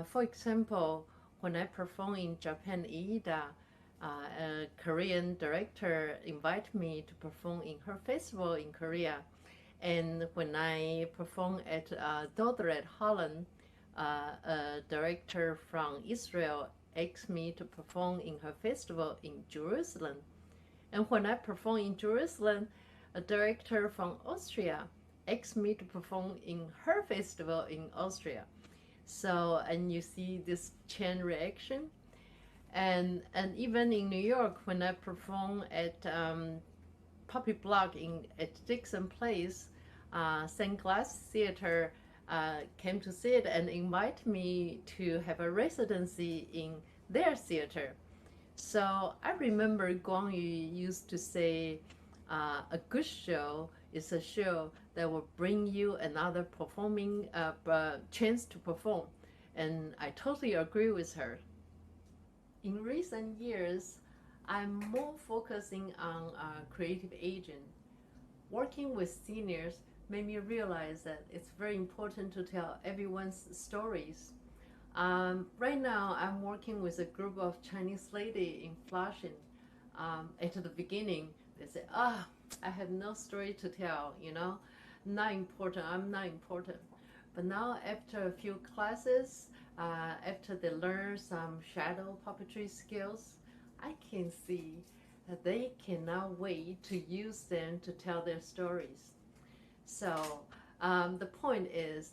For example, when I perform in Japan, Iida, a Korean director invited me to perform in her festival in Korea. And when I perform at Dordrecht, Holland, a director from Israel asked me to perform in her festival in Jerusalem. And when I perform in Jerusalem, a director from Austria asked me to perform in her festival in Austria. So, and you see this chain reaction. And even in New York, when I perform at Puppy Blog at Dixon Place, St. Glass Theater came to see it and invited me to have a residency in their theater. So I remember Kuang-Yu used to say, a good show is a show that will bring you another performing chance to perform. And I totally agree with her. In recent years, I'm more focusing on creative aging. Working with seniors made me realize that it's very important to tell everyone's stories. Right now, I'm working with a group of Chinese ladies in Flushing. At the beginning, they say, I have no story to tell, not important, I'm not important. But now, after a few classes, after they learn some shadow puppetry skills, I can see that they cannot wait to use them to tell their stories. So the point is,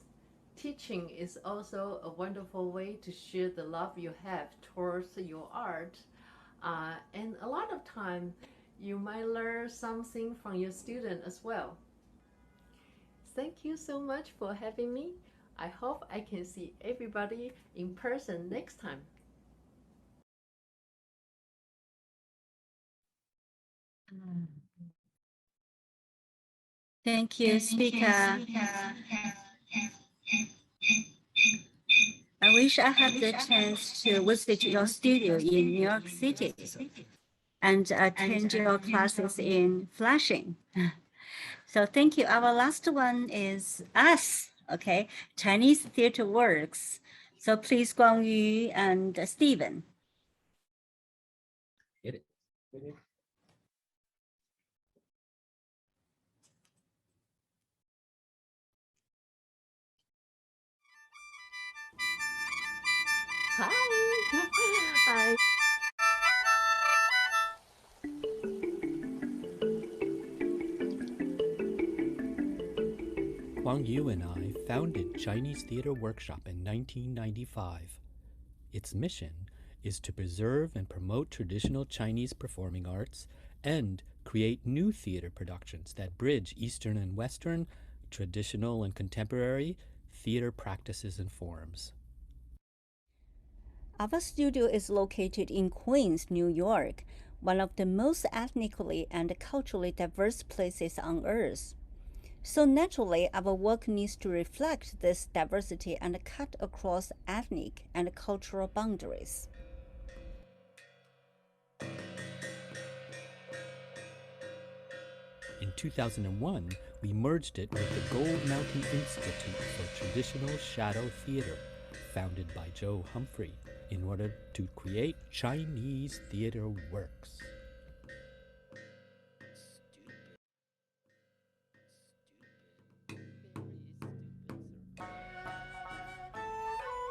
teaching is also a wonderful way to share the love you have towards your art. And a lot of time, you might learn something from your student as well. Thank you so much for having me. I hope I can see everybody in person next time. Thank you, Spica. I wish I had the chance to visit your studio in New York City and attend your classes in Flushing. So thank you. Our last one is us, okay? Chinese Theater Works. So please, Kuang-Yu and Stephen. Hit it. Hi. Hi. Kuang-Yu and I founded Chinese Theater Workshop in 1995. Its mission is to preserve and promote traditional Chinese performing arts and create new theater productions that bridge Eastern and Western, traditional and contemporary theater practices and forms. Our studio is located in Queens, New York, one of the most ethnically and culturally diverse places on earth. So naturally, our work needs to reflect this diversity and cut across ethnic and cultural boundaries. In 2001, we merged it with the Gold Mountain Institute for Traditional Shadow Theater, founded by Joe Humphrey, in order to create Chinese theater works.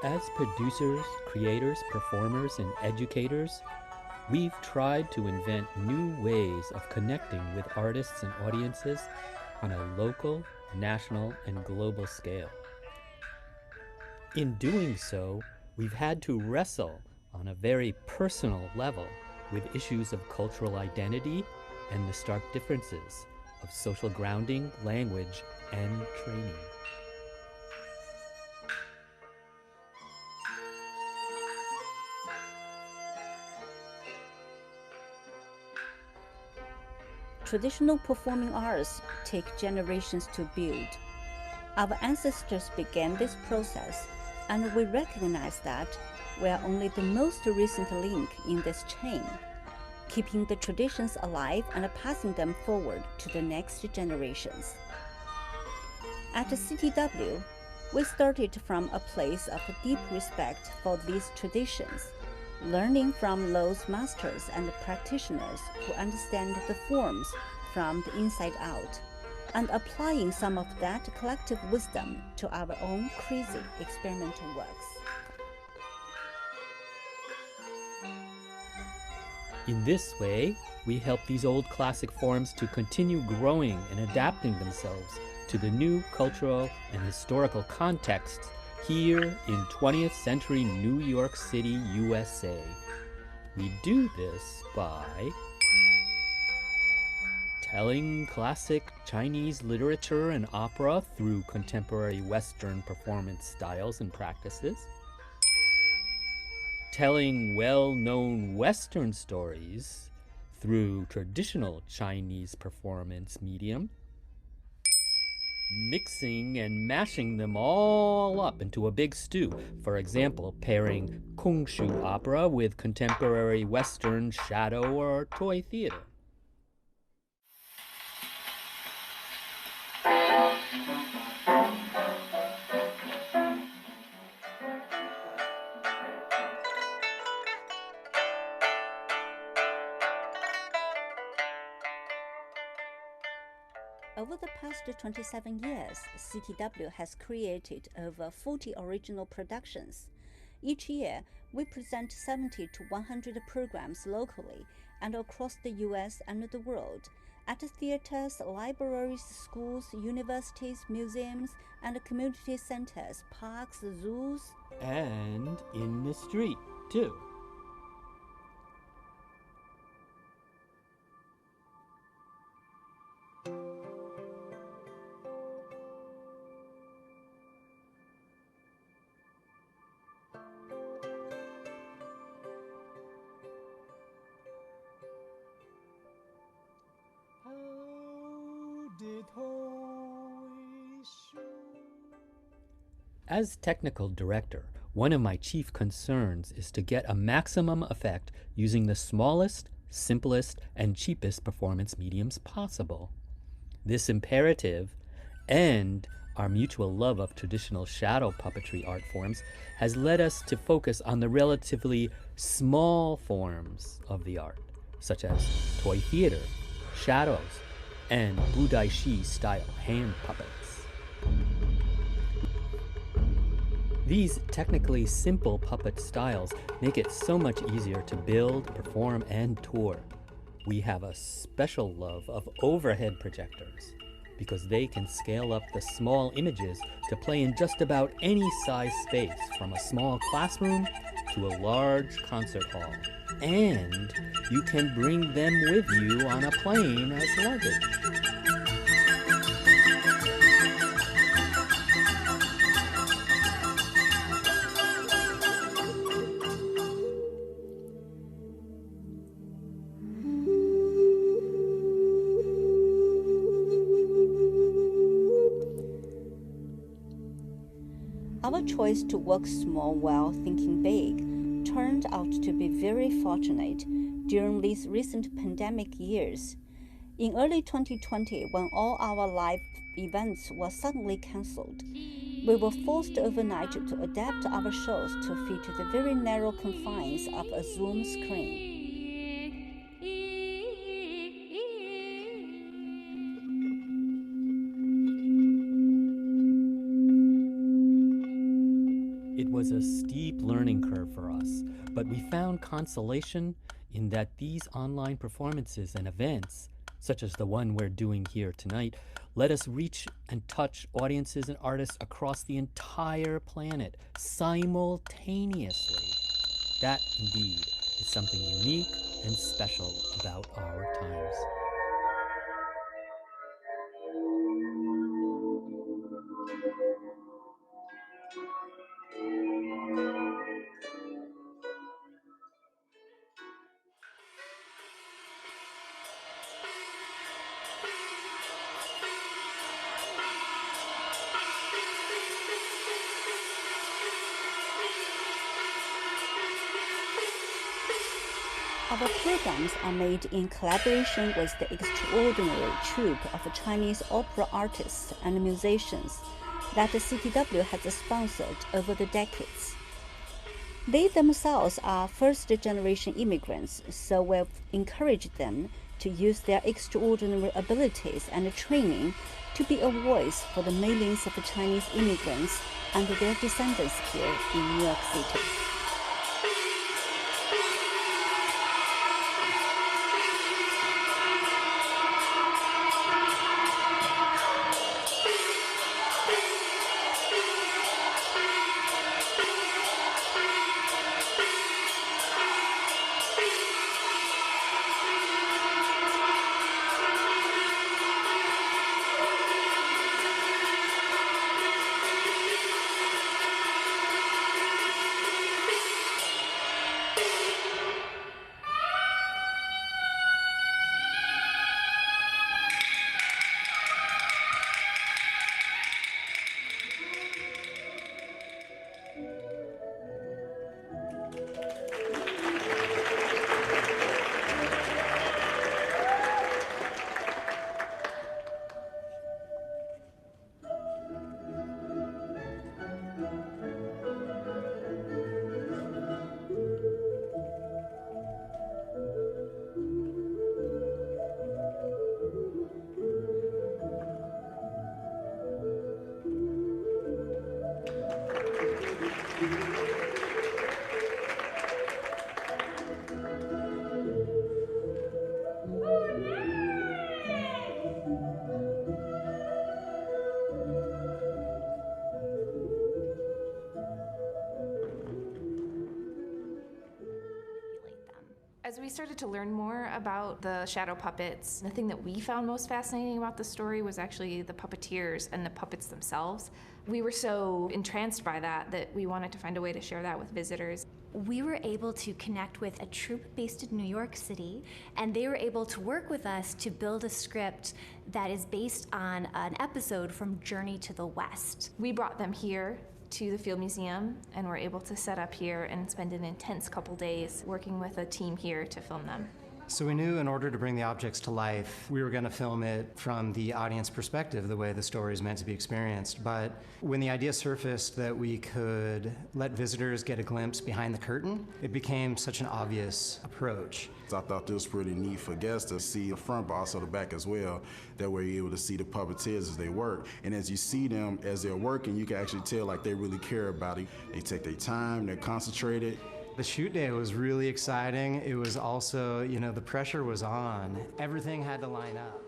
As producers, creators, performers, and educators, we've tried to invent new ways of connecting with artists and audiences on a local, national, and global scale. In doing so, we've had to wrestle on a very personal level with issues of cultural identity and the stark differences of social grounding, language, and training. Traditional performing arts take generations to build. Our ancestors began this process, and we recognize that we are only the most recent link in this chain, keeping the traditions alive and passing them forward to the next generations. At CTW, we started from a place of deep respect for these traditions, learning from those masters and practitioners who understand the forms from the inside out, and applying some of that collective wisdom to our own crazy experimental works. In this way, we help these old classic forms to continue growing and adapting themselves to the new cultural and historical contexts here in 20th century New York City, USA. We do this by telling classic Chinese literature and opera through contemporary Western performance styles and practices, telling well-known Western stories through traditional Chinese performance medium, mixing and mashing them all up into a big stew. For example, pairing kung fu opera with contemporary Western shadow or toy theater. Over the past 27 years, CTW has created over 40 original productions. Each year, we present 70 to 100 programs locally and across the US and the world, at theaters, libraries, schools, universities, museums, and community centers, parks, zoos, and in the street, too. As technical director, one of my chief concerns is to get a maximum effect using the smallest, simplest, and cheapest performance mediums possible. This imperative, and our mutual love of traditional shadow puppetry art forms, has led us to focus on the relatively small forms of the art, such as toy theater, shadows, and Budaishi style hand puppets. These technically simple puppet styles make it so much easier to build, perform, and tour. We have a special love of overhead projectors because they can scale up the small images to play in just about any size space, from a small classroom to a large concert hall. And you can bring them with you on a plane as luggage. Our choice to work small while thinking big turned out to be very fortunate during these recent pandemic years. In early 2020, when all our live events were suddenly cancelled, we were forced overnight to adapt our shows to fit the very narrow confines of a Zoom screen. It was a steep learning curve for us, but we found consolation in that these online performances and events, such as the one we're doing here tonight, let us reach and touch audiences and artists across the entire planet simultaneously. That, indeed, is something unique and special about our times. Our programs are made in collaboration with the extraordinary troupe of Chinese opera artists and musicians that the CTW has sponsored over the decades. They themselves are first-generation immigrants, so we've encouraged them to use their extraordinary abilities and training to be a voice for the millions of Chinese immigrants and their descendants here in New York City. As we started to learn more about the shadow puppets, the thing that we found most fascinating about the story was actually the puppeteers and the puppets themselves. We were so entranced by that we wanted to find a way to share that with visitors. We were able to connect with a troupe based in New York City, and they were able to work with us to build a script that is based on an episode from Journey to the West. We brought them here to the Field Museum and were able to set up here and spend an intense couple days working with a team here to film them. So we knew in order to bring the objects to life, we were going to film it from the audience perspective, the way the story is meant to be experienced. But when the idea surfaced that we could let visitors get a glimpse behind the curtain, it became such an obvious approach. I thought this was pretty neat for guests to see the front, but also the back as well. That way you're able to see the puppeteers as they work. And as you see them as they're working, you can actually tell like they really care about it. They take their time, they're concentrated. The shoot day was really exciting. It was also, the pressure was on. Everything had to line up.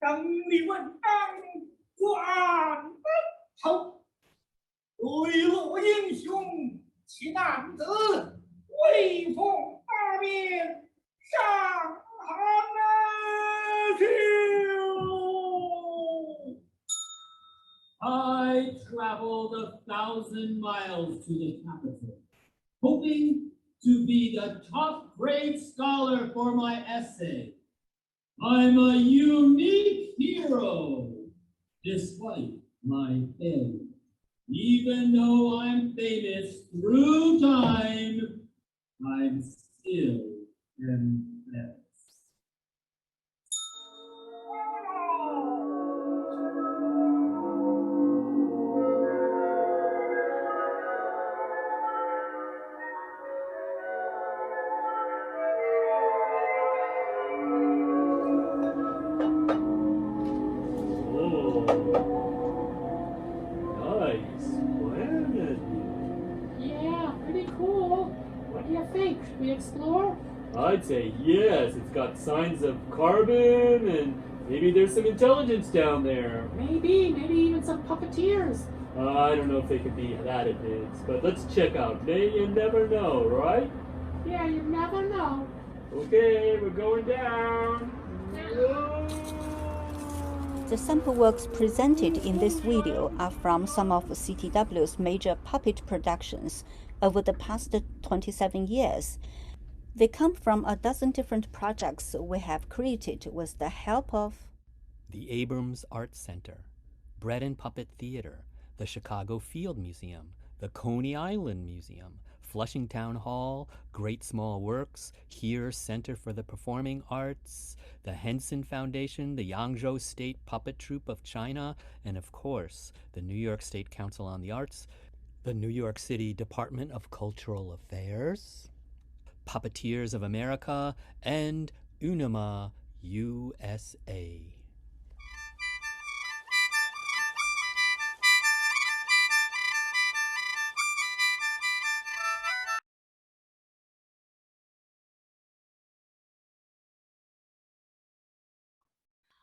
等你问安关头，对落英雄其难得，威风八面上寒秋。I traveled 1,000 miles to the capital, hoping to be the top grade scholar for my essay. I'm a unique hero, despite my failure. Even though I'm famous through time, I'm still embarrassed. Yeah, pretty cool. What do you think? Should we explore? I'd say yes. It's got signs of carbon and maybe there's some intelligence down there. Maybe even some puppeteers. I don't know if they could be that advanced, but let's check out. You never know, right? Yeah, you never know. Okay, we're going down. The sample works presented in this video are from some of CTW's major puppet productions over the past 27 years. They come from a dozen different projects we have created with the help of the Abrams Art Center, Bread and Puppet Theater, the Chicago Field Museum, the Coney Island Museum, Flushing Town Hall, Great Small Works, Here Center for the Performing Arts, the Henson Foundation, the Yangzhou State Puppet Troupe of China, and of course, the New York State Council on the Arts, the New York City Department of Cultural Affairs, Puppeteers of America, and Unima USA.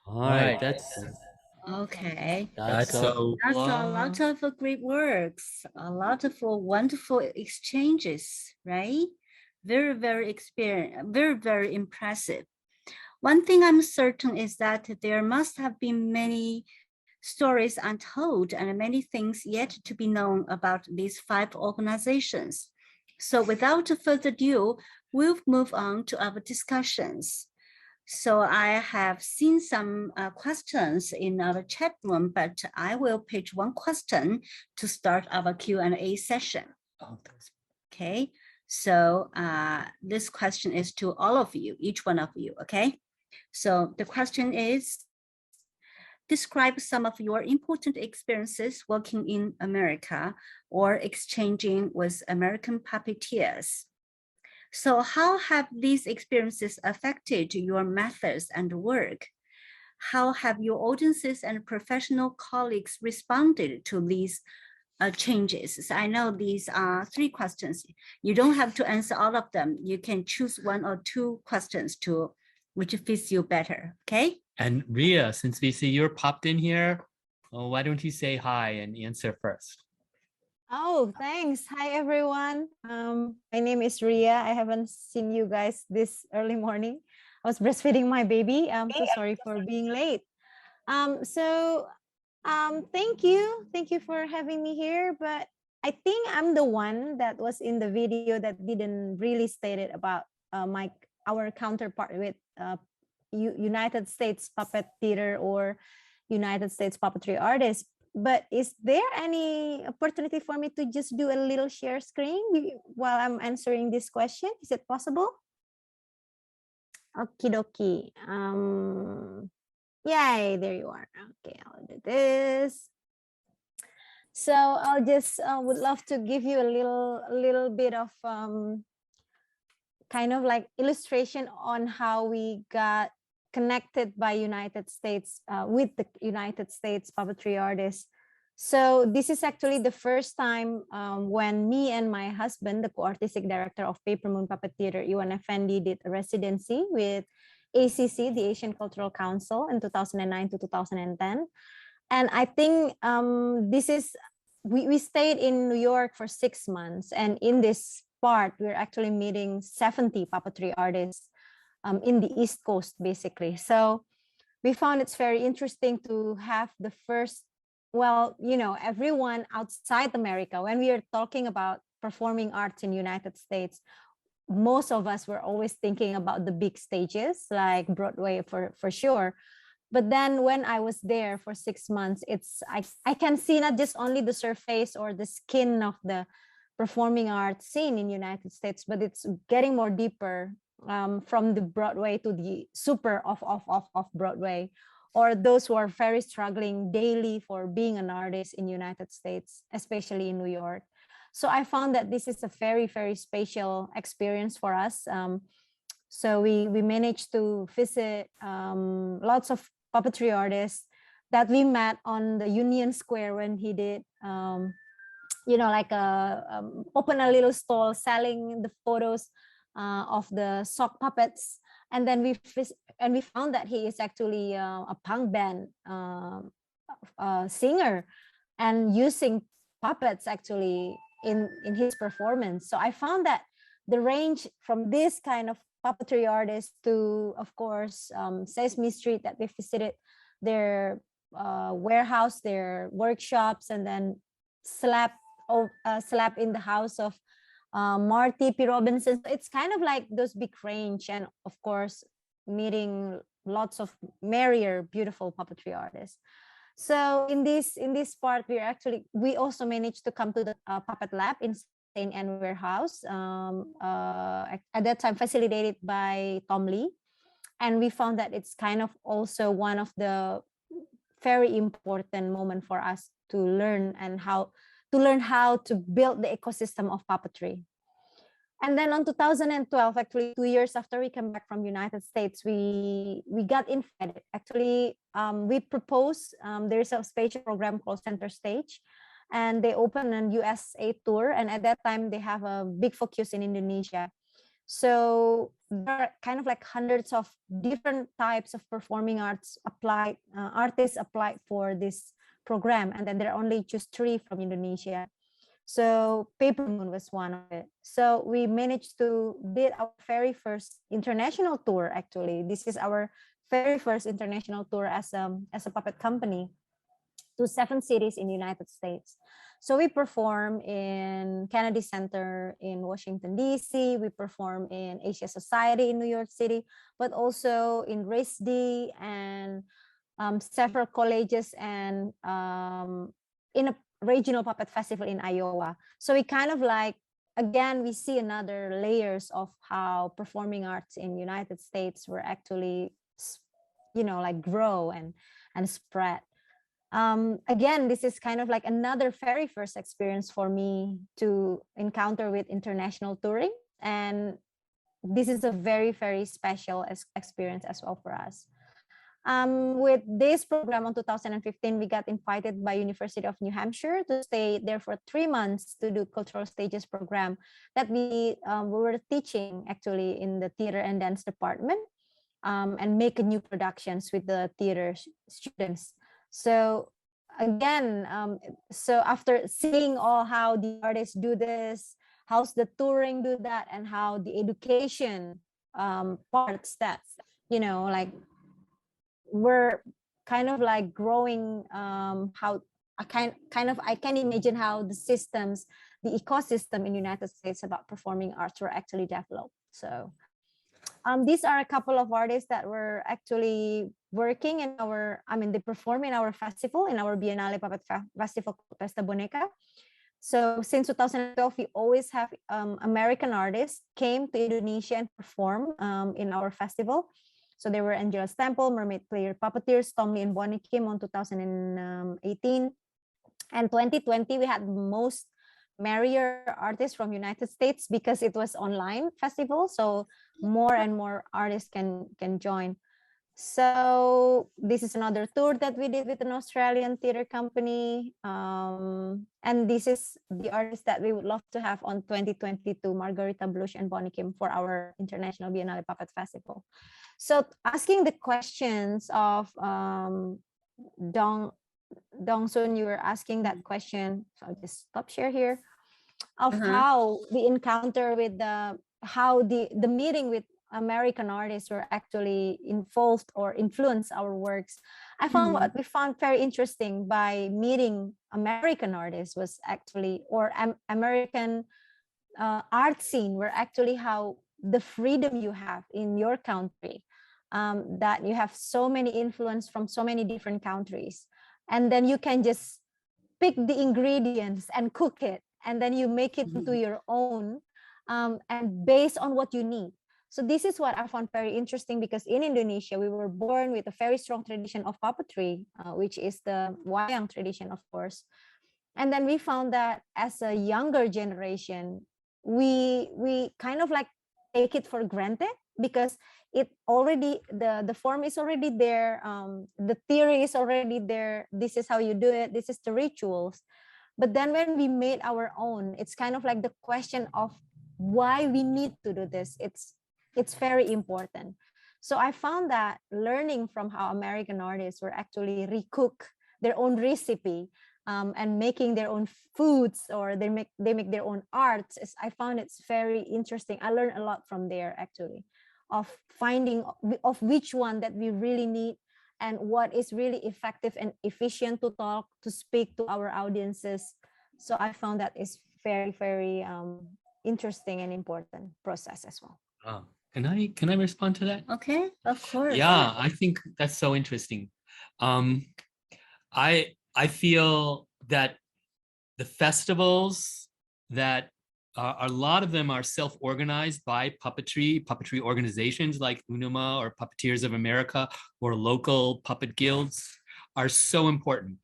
All right, that's Okay. That's a That's a lot. lot of great works, a lot of wonderful exchanges, right? Very, very impressive. One thing I'm certain is that there must have been many stories untold and many things yet to be known about these 5 organizations. So without further ado, we'll move on to our discussions. So I have seen some questions in our chat room, but I will pitch one question to start our Q&A session. Okay, so this question is to all of you, each one of you, okay? So the question is, describe some of your important experiences working in America or exchanging with American puppeteers. So how have these experiences affected your methods and work? How have your audiences and professional colleagues responded to these changes? So I know these are 3 questions. You don't have to answer all of them. You can choose 1 or 2 questions to which fits you better, okay? And Ria, since we see you're popped in here, why don't you say hi and answer first? Oh, thanks. Hi, everyone. My name is Ria. I haven't seen you guys this early morning. I was breastfeeding my baby. I'm so sorry for being late. Thank you. Thank you for having me here. But I think I'm the one that was in the video that didn't really state it about our counterpart with United States Puppet Theater or United States Puppetry Artists. But is there any opportunity for me to just do a little share screen while I'm answering this question? Is it possible? Okie dokie. Yay, there you are. Okay, I'll do this. So I'll just would love to give you a little bit of kind of like illustration on how we got connected by United States with the United States puppetry artists. So this is actually the first time when me and my husband, the co-artistic director of Paper Moon Puppet Theater, Iwan Effendi, did a residency with ACC, the Asian Cultural Council, in 2009 to 2010. And I think we stayed in New York for 6 months. And in this part, we're actually meeting 70 puppetry artists in the East Coast, basically. So we found it's very interesting to have the first, well, you know, everyone outside America, when we are talking about performing arts in United States, most of us were always thinking about the big stages like Broadway for sure. But then when I was there for 6 months, I can see not just only the surface or the skin of the performing arts scene in United States, but it's getting more deeper, from the Broadway to the super off Broadway, or those who are very struggling daily for being an artist in United States, especially in New York. So I found that this is a very, very special experience for us. So we managed to visit lots of puppetry artists that we met on the Union Square when he did, you know, like open a little stall selling the photos of the sock puppets. And then we found that he is actually a punk band singer and using puppets actually in his performance. So I found that the range from this kind of puppetry artist to, of course, Sesame Street, that we visited their warehouse, their workshops, and then slept in the house of Marty P. Robinson. So it's kind of like those big range, and of course, meeting lots of merrier, beautiful puppetry artists. So in this part, we also managed to come to the puppet lab in St. Anne Warehouse, at that time facilitated by Tom Lee. And we found that it's kind of also one of the very important moment for us to learn how to build the ecosystem of puppetry. And then on 2012, actually 2 years after we came back from United States, we got invited. Actually, we proposed, there is a special program called Center Stage, and they opened an USA tour. And at that time, they have a big focus in Indonesia. So there are kind of like hundreds of different types of performing arts artists applied for this program. And then there are only just 3 from Indonesia. So Paper Moon was one of it. So we managed to did our very first international tour. Actually, this is our very first international tour as a puppet company to 7 cities in the United States. So we perform in Kennedy Center in Washington, D.C. We perform in Asia Society in New York City, but also in RISD and several colleges and in a regional puppet festival in Iowa. So we kind of like, again, we see another layers of how performing arts in United States were actually, you know, like grow and spread. Again, this is kind of like another very first experience for me to encounter with international touring. And this is a very, very special experience as well for us. With this program on 2015, we got invited by University of New Hampshire to stay there for 3 months to do cultural stages program that we were teaching actually in the theater and dance department, and make new productions with the theater students. So again, so after seeing all how the artists do this, how's the touring do that, and how the education parts that, you know, like we're kind of like growing, how I can imagine how the systems, the ecosystem in United States about performing arts were actually developed. So these are a couple of artists that were actually working in they perform in our festival, in our Biennale Puppet Festival, Pesta Boneka. So since 2012, we always have American artists came to Indonesia and perform in our festival. So there were Angela Stemple, Mermaid Player Puppeteers, Tom Lee and Bonnie Kim on 2018. And 2020, we had most merrier artists from United States because it was online festival. So more and more artists can join. So this is another tour that we did with an Australian theater company. And this is the artist that we would love to have on 2022, Margarita Blush and Bonnie Kim, for our International Biennale Puppet Festival. So asking the questions of Dong Sun, you were asking that question. So I'll just stop share here of how the encounter with how the meeting with American artists were actually involved or influenced our works. I found what we found very interesting by meeting American artists was actually, or American art scene, were actually how the freedom you have in your country, that you have so many influence from so many different countries, and then you can just pick the ingredients and cook it, and then you make it into your own, and based on what you need. So this is what I found very interesting, because in Indonesia, we were born with a very strong tradition of puppetry, which is the wayang tradition, of course. And then we found that as a younger generation, we kind of like take it for granted, because it already, the form is already there, the theory is already there, this is how you do it, this is the rituals. But then when we made our own, it's kind of like the question of why we need to do this. It's very important. So I found that learning from how American artists were actually recook their own recipe, and making their own foods, or they make their own arts, I found it's very interesting. I learned a lot from there, actually, of finding of which one that we really need, and what is really effective and efficient to talk, to speak to our audiences. So I found that is very, very interesting and important process as well. Can I respond to that? Okay, of course. Yeah, I think that's so interesting. I feel that the festivals that a lot of them are self-organized by puppetry organizations like UNUMA or Puppeteers of America or local puppet guilds are so important.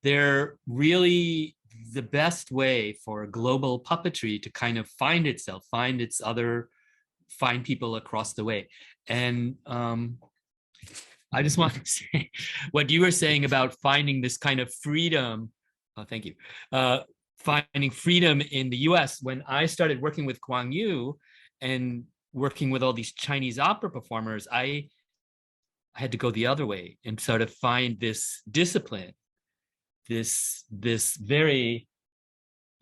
They're really the best way for global puppetry to kind of find itself, find people across the way. And I just want to say what you were saying about finding this kind of freedom. Oh, thank you. Finding freedom in the US. When I started working with Kuang-Yu and working with all these Chinese opera performers, I had to go the other way and sort of find this discipline, this very,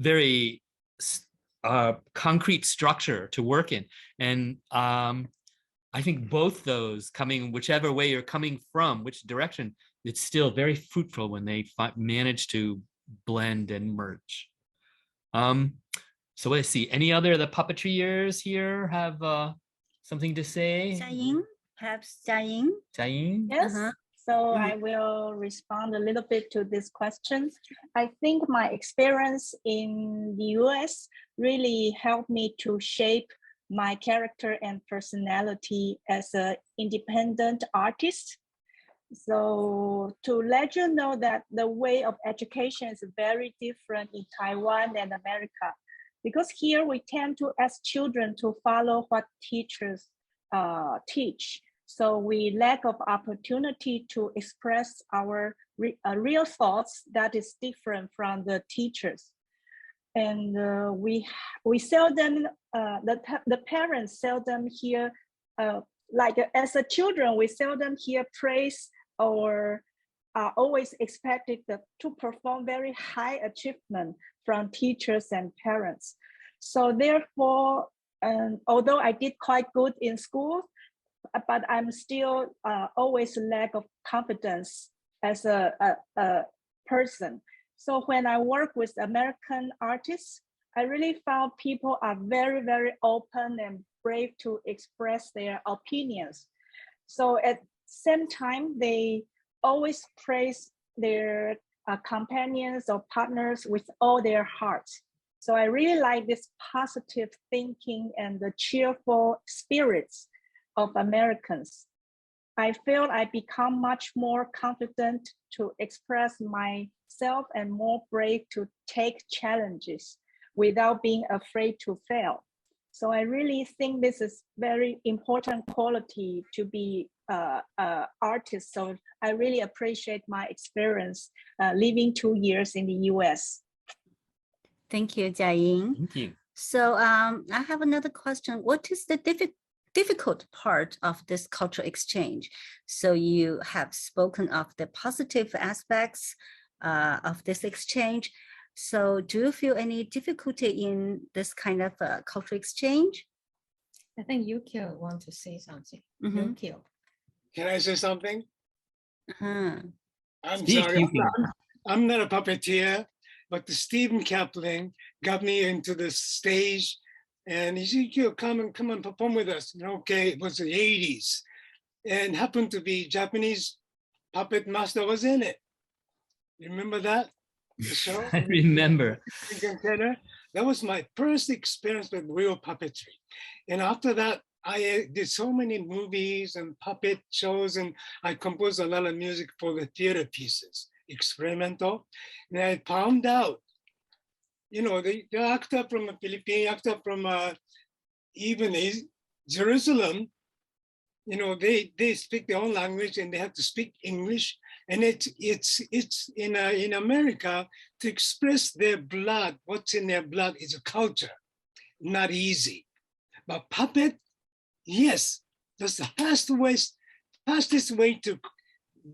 very concrete structure to work in. And I think both those, coming whichever way you're coming from, which direction, it's still very fruitful when they manage to blend and merge. So let's see, any other of the puppeteers here have something to say? Chia-yin, perhaps Chia-yin? Chia-yin? Yes. So I will respond a little bit to this question. I think my experience in the US really helped me to shape my character and personality as an independent artist. So to let you know that the way of education is very different in Taiwan and America, because here we tend to, as children, to follow what teachers teach. So we lack of opportunity to express our real thoughts that is different from the teachers. And we seldom, the parents seldom hear, like as a children, we seldom hear praise or are always expected to perform very high achievement from teachers and parents. So therefore, although I did quite good in school, but I'm still always lack of confidence as a person. So when I work with American artists, I really found people are very, very open and brave to express their opinions. So at the same time, they always praise their companions or partners with all their hearts. So I really like this positive thinking and the cheerful spirits of Americans. I feel I become much more confident to express myself and more brave to take challenges without being afraid to fail. So I really think this is very important quality to be an artist. So I really appreciate my experience living 2 years in the US. Thank you, Chia-yin. Thank you. So I have another question. What is the difficult part of this cultural exchange? So you have spoken of the positive aspects of this exchange. So do you feel any difficulty in this kind of cultural exchange? I think Yukio want to say something. Mhm. Yukio. Can I say something? I'm Speak, sorry, Yukio. I'm not a puppeteer, but the Stephen Kaplin got me into the stage and he said, "Yukio, come and perform with us." And okay, it was the 80s and happened to be Japanese puppet master was in it. You remember that? The show? I remember. That was my first experience with real puppetry. And after that, I did so many movies and puppet shows, and I composed a lot of music for the theater pieces, experimental. And I found out, you know, the actor from the Philippines, actor from even Jerusalem, you know, they speak their own language and they have to speak English. And it's in America, to express their blood, what's in their blood is a culture, not easy. But puppet, yes, that's the fastest way to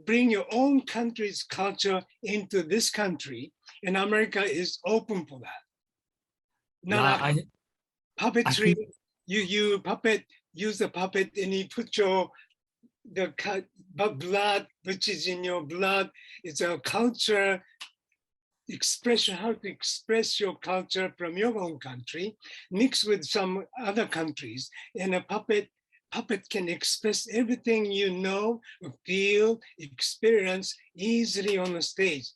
bring your own country's culture into this country. And America is open for that. Now, puppetry, you puppet, use the puppet and you put the blood, which is in your blood. It's a culture expression, how to express your culture from your own country, mixed with some other countries. And a puppet can express everything you know, feel, experience easily on the stage.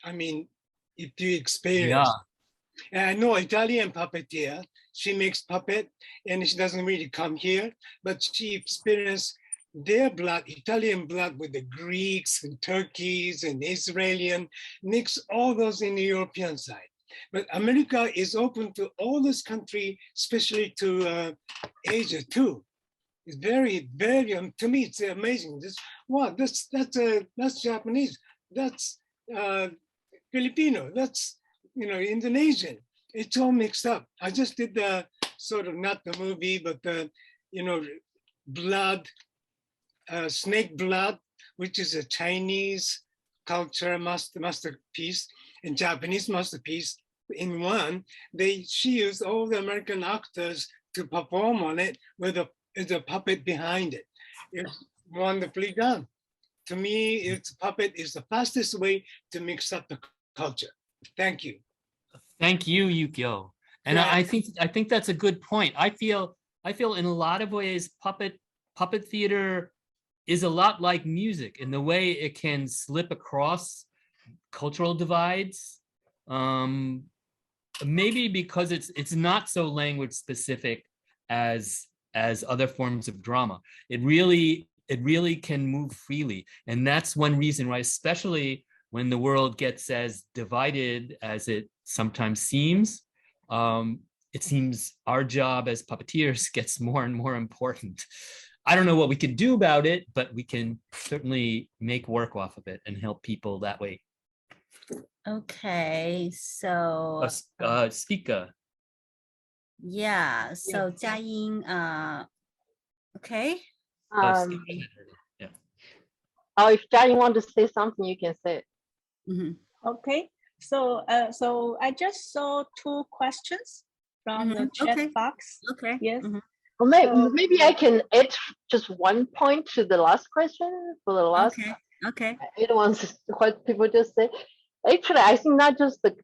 I mean, if you experience. And I know Italian puppeteer, she makes puppet and she doesn't really come here, but she experienced their blood, Italian blood with the Greeks and Turkeys and Israeli, mix all those in the European side. But America is open to all this country, especially to Asia too. It's very, very, to me, it's amazing. That's Japanese, that's Filipino, that's, you know, Indonesian. It's all mixed up. I just did the sort of, not the movie, but the, you know, blood, snake blood, which is a Chinese culture masterpiece and Japanese masterpiece in one. She used all the American actors to perform on it with a puppet behind it. It's wonderfully done. To me, puppet is the fastest way to mix up the culture. Thank you. Thank you, Yukio. And I think that's a good point. I feel in a lot of ways puppet theater is a lot like music in the way it can slip across cultural divides. Maybe because it's not so language specific as other forms of drama. It really can move freely. And that's one reason why, especially when the world gets as divided as it sometimes seems, it seems our job as puppeteers gets more and more important. I don't know what we can do about it, but we can certainly make work off of it and help people that way. Okay, so Spica. Yeah, so Chia-yin, okay. Yeah. Oh, if Chia-yin want to say something, you can say it. Okay, so I just saw 2 questions from the chat box. Okay. Yes. Well, maybe I can add just one point to the last question for the last. Okay. It was what people just say. Actually, I think not just the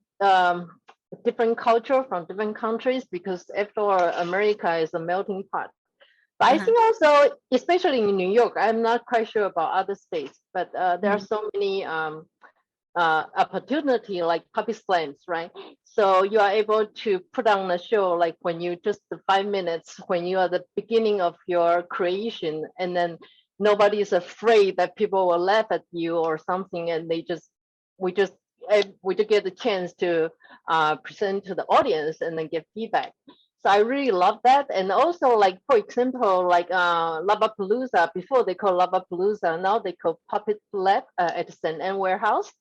different culture from different countries, because after all, America is a melting pot. But I think also, especially in New York, I'm not quite sure about other states, but there are so many opportunity like puppet slams, right? So you are able to put on a show like when you just the 5 minutes when you are the beginning of your creation, and then nobody is afraid that people will laugh at you or something, and we just get the chance to present to the audience and then get feedback. So I really love that. And also, like, for example, like Lollapalooza, before they call Lollapalooza, now they call Puppet Lab at the St. Anne Warehouse.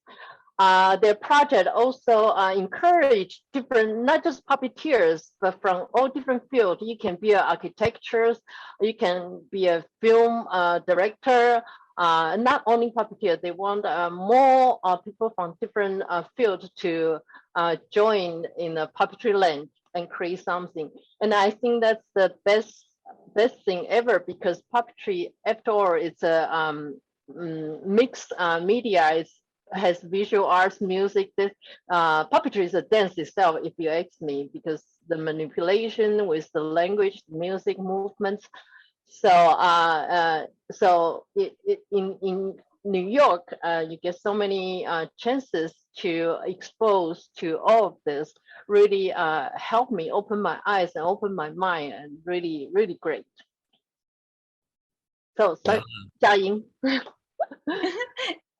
Their project also encourage different, not just puppeteers, but from all different fields. You can be an architecture, you can be a film director, not only puppeteer. They want more people from different fields to join in the puppetry land and create something. And I think that's the best thing ever, because puppetry, after all, it's a mixed media. Has visual arts, music. This puppetry is a dance itself, if you ask me, because the manipulation with the language, music, movements. So in New York, you get so many chances to expose to all of this. Really helped me open my eyes and open my mind, and really, really great. So, Chia-yin.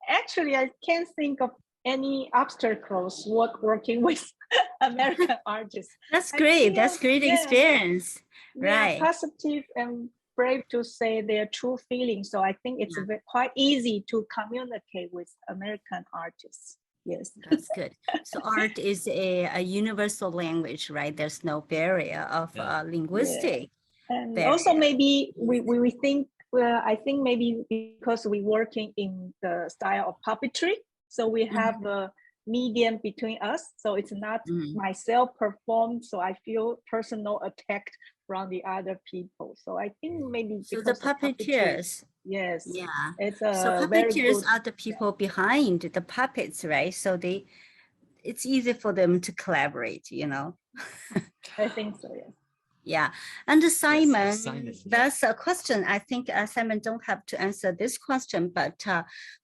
Actually, I can't think of any obstacles working with American artists. That's great. That's great experience. Right. Positive and brave to say their true feelings. So I think it's quite easy to communicate with American artists. Yes. That's good. So art is a universal language, right? There's no barrier of linguistic. And barrier. also maybe we think, I think maybe because we're working in the style of puppetry, so we have a medium between us. So it's not myself performed, so I feel personal attacked from the other people. So I think maybe so the puppeteers. Yes. Yeah. It's so puppeteers are the people behind the puppets, right? So it's easy for them to collaborate, you know. I think so, yes. Yeah, and Simon, that's a question. I think Simon don't have to answer this question, but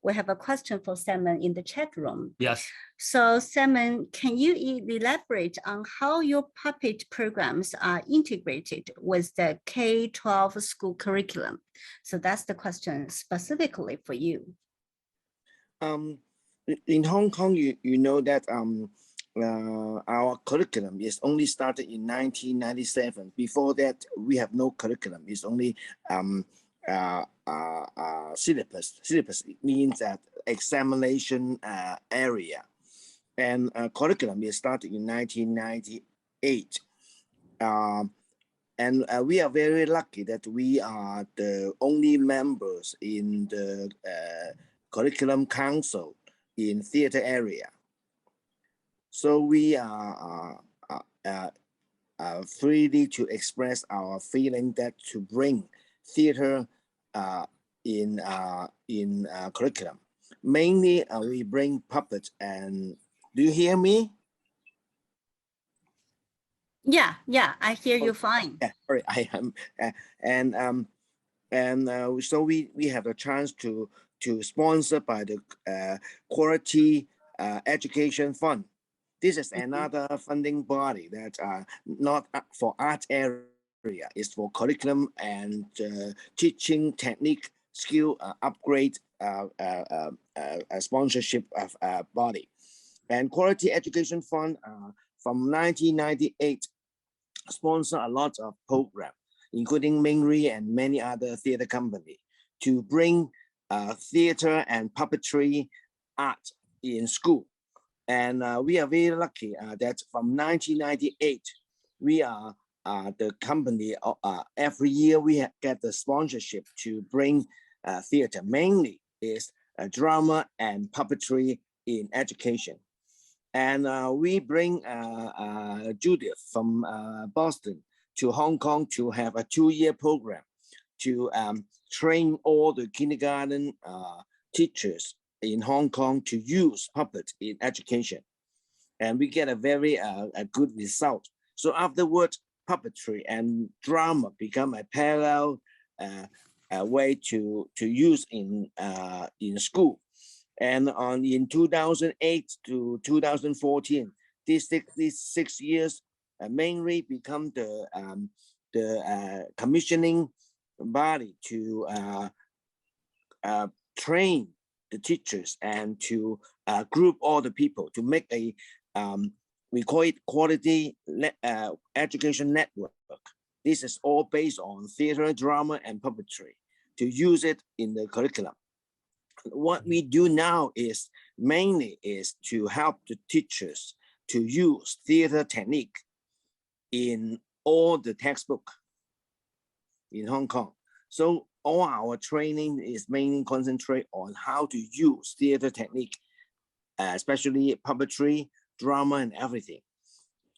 we have a question for Simon in the chat room. Yes. So Simon, can you elaborate on how your puppet programs are integrated with the K-12 school curriculum? So that's the question specifically for you. In Hong Kong, you know that our curriculum is only started in 1997. Before that, we have no curriculum. It's only syllabus. Syllabus means that examination area. And curriculum is started in 1998. And we are very lucky that we are the only members in the curriculum council in theater area. So we are freely to express our feeling that to bring theater in curriculum. Mainly, we bring puppets. And do you hear me? Yeah, I hear you fine. Yeah, sorry, I am. So we have a chance to sponsor by the Quality Education Fund. This is another funding body that not for art area, it's for curriculum and teaching technique, skill upgrade sponsorship of body. And Quality Education Fund from 1998 sponsor a lot of programs, including Ming and many other theater companies, to bring theater and puppetry art in school. And we are very lucky that from 1998, we are the company, every year we get the sponsorship to bring theater, mainly is drama and puppetry in education. And we bring Judith from Boston to Hong Kong to have a 2-year program to train all the kindergarten teachers in Hong Kong to use puppet in education. And we get a very a good result. So afterwards, puppetry and drama become a parallel way to use in school. And in 2008 to 2014, these 6 years mainly become the commissioning body to train the teachers and to group all the people to make a we call it quality education network. This is all based on theater, drama, and puppetry to use it in the curriculum. What we do now is mainly to help the teachers to use theater technique in all the textbook in Hong Kong. So all our training is mainly concentrate on how to use theater technique, especially puppetry, drama, and everything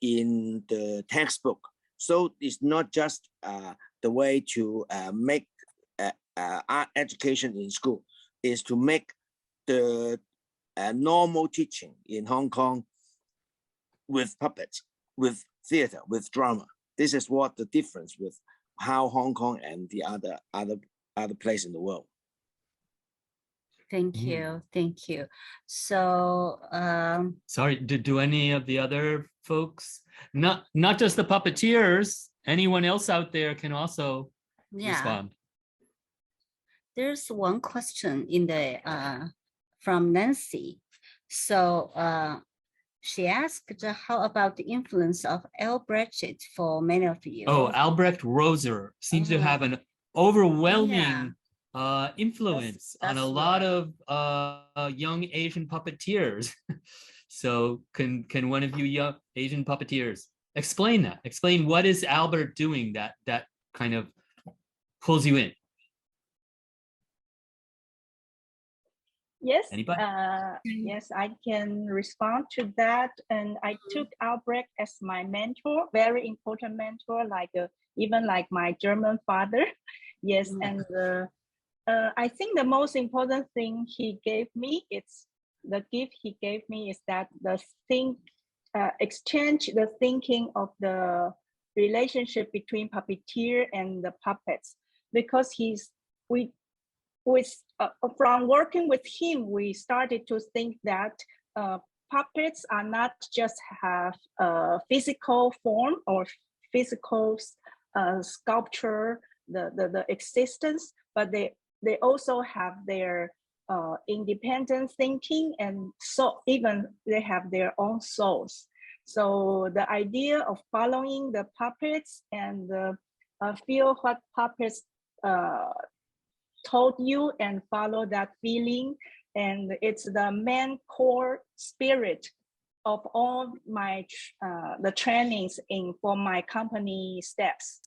in the textbook. So it's not just the way to make art education in school, is to make the normal teaching in Hong Kong with puppets, with theater, with drama. This is what the difference with how Hong Kong and the other place in the world. Thank you, thank you. So, sorry, do any of the other folks, not just the puppeteers, anyone else out there can also respond? There's one question in the from Nancy. So she asked, how about the influence of Albrecht for many of you? Oh, Albrecht Roser seems to have an overwhelming influence on a lot of young Asian puppeteers. So can one of you young Asian puppeteers explain that? Explain what is Albert doing that kind of pulls you in? Yes, Anybody? yes, I can respond to that. And I took Albrecht as my mentor, very important mentor, like even like my German father. Yes, and I think the most important thing he gave me, the gift he gave me is that exchange the thinking of the relationship between puppeteer and the puppets, because from working with him, we started to think that puppets are not just have a physical form or physical sculpture, the existence, but they also have their independent thinking, and so even they have their own souls. So the idea of following the puppets and feel what puppets told you and follow that feeling, and it's the main core spirit of all my the trainings for my company steps.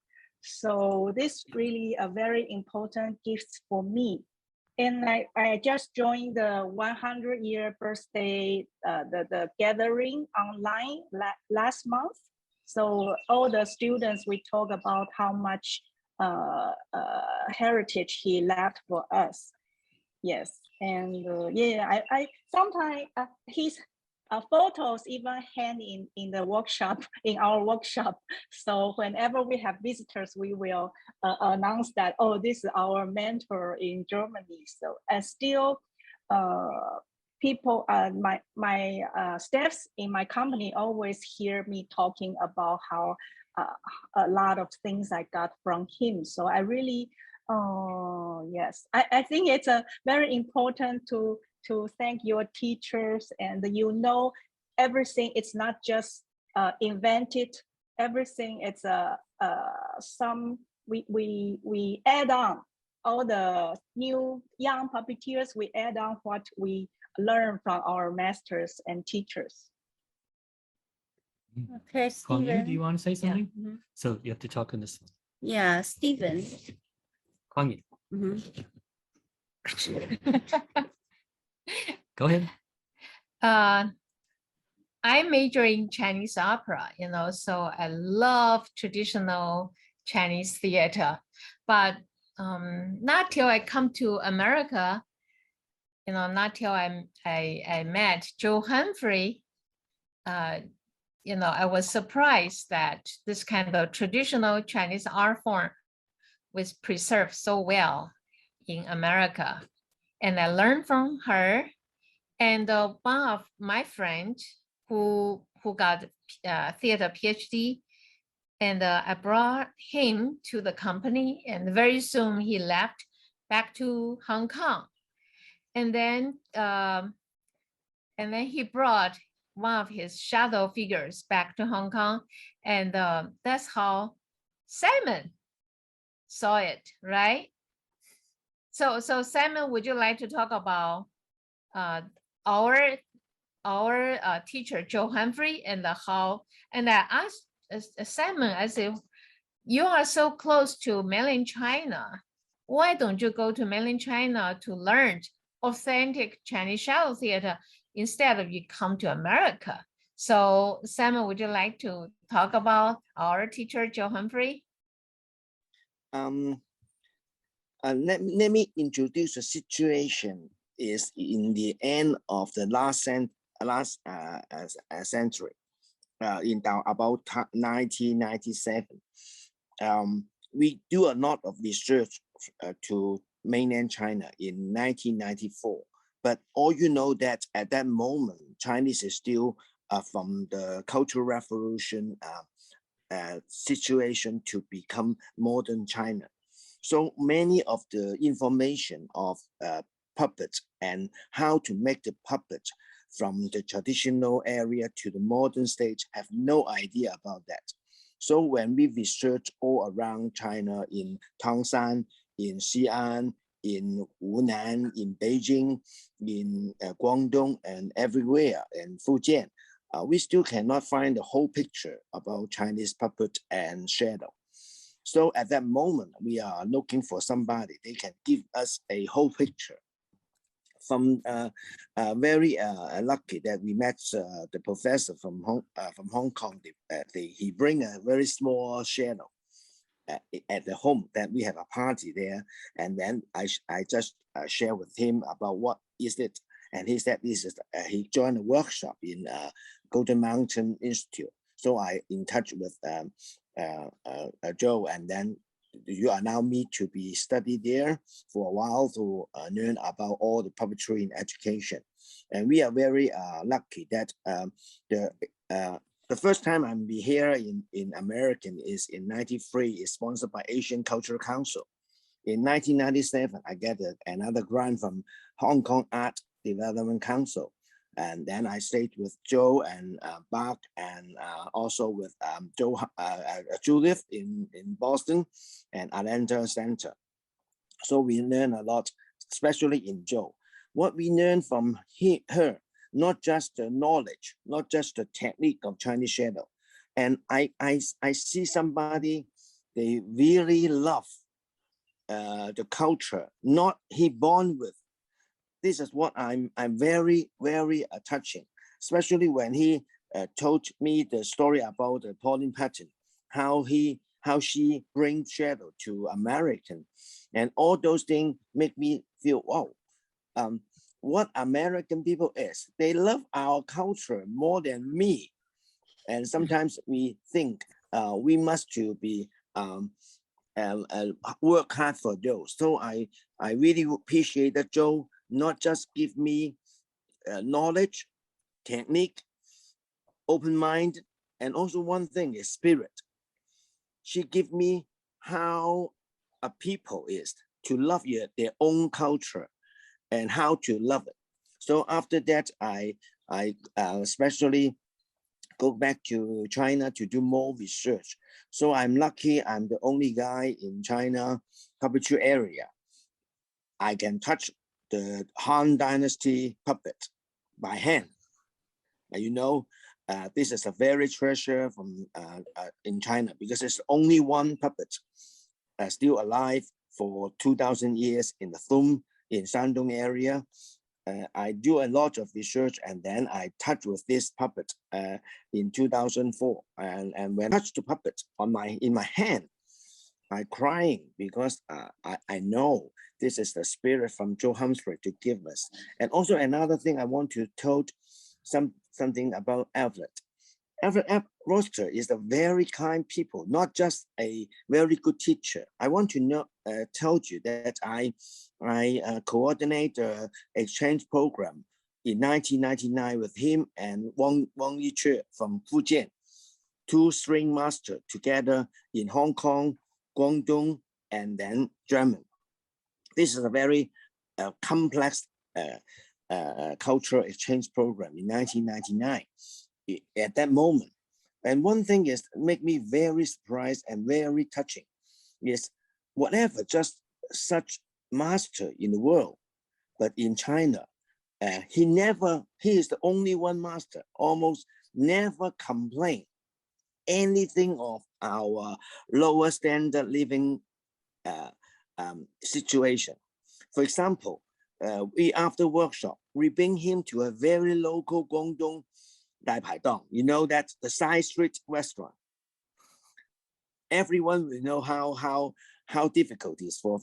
So this really a very important gift for me. And I just joined the 100-year birthday the gathering online last month. So all the students, we talk about how much heritage he left for us. Yes, and yeah, I sometimes his photos even hang in the workshop, in our workshop. So whenever we have visitors, we will announce that, oh, this is our mentor in Germany. So still people, my staffs in my company always hear me talking about how a lot of things I got from him. So I really, yes, I think it's a very important to thank your teachers, and everything. It's not just invented. Everything. It's we add on all the new young puppeteers. We add on what we learn from our masters and teachers. Okay, Kuang-Yu, Stephen. do you want to say something? Yeah. Mm-hmm. So you have to talk on this one. Yeah, Stephen. Kuang-Yu. Mm-hmm. Go ahead. I major in Chinese opera, so I love traditional Chinese theater, but not till I come to America, not till I met Joe Humphrey, I was surprised that this kind of traditional Chinese art form was preserved so well in America. And I learned from her. And one of my friends who got theater PhD, and I brought him to the company, and very soon he left back to Hong Kong. And then he brought one of his shadow figures back to Hong Kong. And that's how Simon saw it, right? So Simon, would you like to talk about our teacher, Joe Humphrey, and how, and I asked Simon, I said, you are so close to mainland China. Why don't you go to mainland China to learn authentic Chinese shadow theater instead of you come to America? So Simon, would you like to talk about our teacher, Joe Humphrey? Let me introduce the situation is in the end of the last century, in about 1997. We do a lot of research to mainland China in 1994, but all you know that at that moment, Chinese is still from the Cultural Revolution situation to become modern China. So many of the information of puppets and how to make the puppet from the traditional area to the modern stage have no idea about that. So when we research all around China, in Tangshan, in Xi'an, in Hunan, in Beijing, in Guangdong, and everywhere, in Fujian, we still cannot find the whole picture about Chinese puppet and shadow. So at that moment, we are looking for somebody, they can give us a whole picture. From very lucky that we met the professor from Hong Kong. He bring a very small shadow at the home, that we have a party there, and then I just share with him about what is it, and he said this is he joined a workshop in Golden Mountain Institute. So I in touch with Joe, and then you allow me to be studied there for a while to learn about all the puppetry in education. And we are very lucky that the first time I'm be here in American is in '93, is sponsored by Asian Cultural Council. In 1997, I get another grant from Hong Kong Art Development Council. And then I stayed with Joe and Bach, and also with Judith in Boston and Atlanta Center. So we learn a lot, especially in Joe. What we learn from her, not just the knowledge, not just the technique of Chinese shadow. And I see somebody, they really love the culture, not he born with. This is what I'm very, very touching, especially when he told me the story about the Pauline pattern, how she brings shadow to American, and all those things make me feel, wow, what American people is, they love our culture more than me. And sometimes we think we must to be work hard for those. So I really appreciate that Joe not just give me knowledge, technique, open mind, and also one thing is spirit. She give me how a people is to love their own culture and how to love it. So after that, I especially go back to China to do more research. So I'm lucky I'm the only guy in China puppetry area. I can touch the Han Dynasty puppet by hand. You know, this is a very treasure from in China, because it's only one puppet still alive for 2,000 years in the Thum in Shandong area. I do a lot of research, and then I touch with this puppet in 2004. And when I touch the puppet in my hand, I'm crying, because I know this is the spirit from Joe Humphrey to give us. And also another thing I want to tell something about Everett. Everett Roster is a very kind people, not just a very good teacher. I want to tell you that I coordinate the exchange program in 1999 with him and Wong from Fujian, 2 string masters together in Hong Kong, Guangdong, and then German. This is a very complex cultural exchange program in 1999 at that moment. And one thing is make me very surprised and very touching is whatever, just such master in the world, but in China, he is the only one master, almost never complain anything of our lower standard living situation. For example, after workshop, we bring him to a very local Guangdong Dai Pai Dong. You know that the side street restaurant. Everyone will know how difficult it is for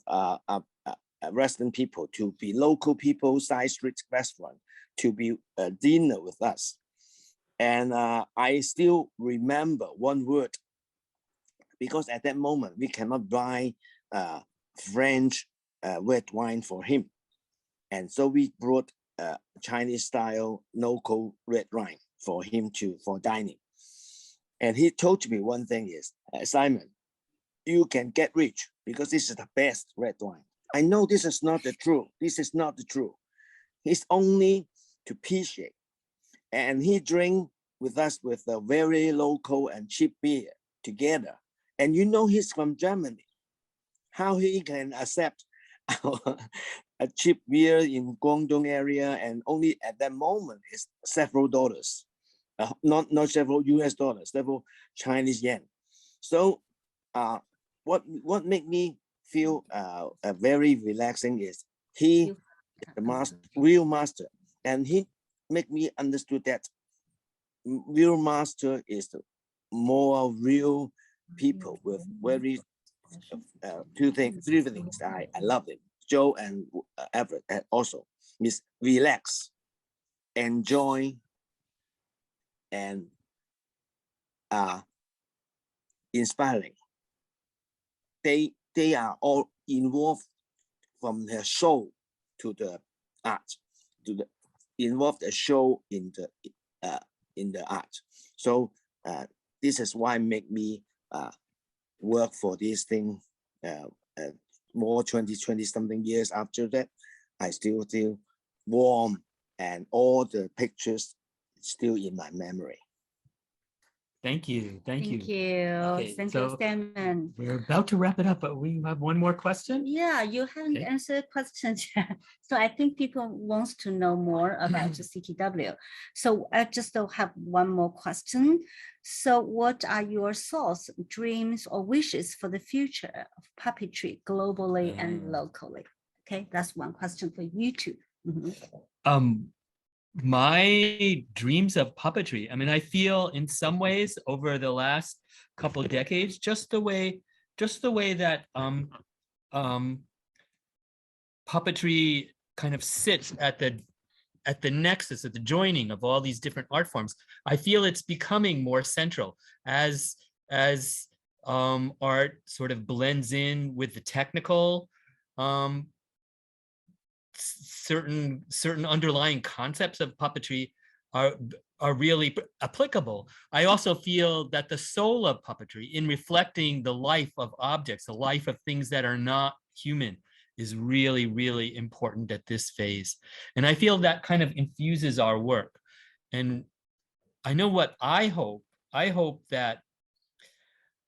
Western people to be local people, side street restaurant, to be dinner with us. And I still remember one word, because at that moment we cannot buy French red wine for him. And so we brought Chinese style local red wine for him for dining. And he told me one thing is, Simon, you can get rich because this is the best red wine. I know this is not the truth. This is not the truth. He's only to appreciate. And he drank with us with a very local and cheap beer together. And you know he's from Germany. How he can accept a cheap beer in Guangdong area, and only at that moment is several dollars, not several US dollars, several Chinese yen. So what made me feel very relaxing is he is the master, real master, and he make me understood that real master is more real people with very three things. I love it. Joe and Everett also is relax, enjoy, and inspiring. They are all involved from the show to the art, to the involved a show in the art. So this is why make me work for this thing more 20 something years after that. I still feel warm, and all the pictures still in my memory. Thank you. Thank you. Thank you. Okay, Thank so you, Simon. we're about to wrap it up, but we have one more question. Yeah, you haven't Okay. answered questions yet. So I think people wants to know more about the CTW. So I just have one more question. So what are your thoughts, dreams, or wishes for the future of puppetry globally and locally? Okay, that's one question for you two. My dreams of puppetry, I mean, I feel in some ways over the last couple of decades, just the way that puppetry kind of sits at the nexus, at the joining of all these different art forms, I feel it's becoming more central as art sort of blends in with the technical, certain underlying concepts of puppetry are really applicable. I also feel that the soul of puppetry, in reflecting the life of objects, the life of things that are not human, is really, really important at this phase. And I feel that kind of infuses our work. And I know what I hope that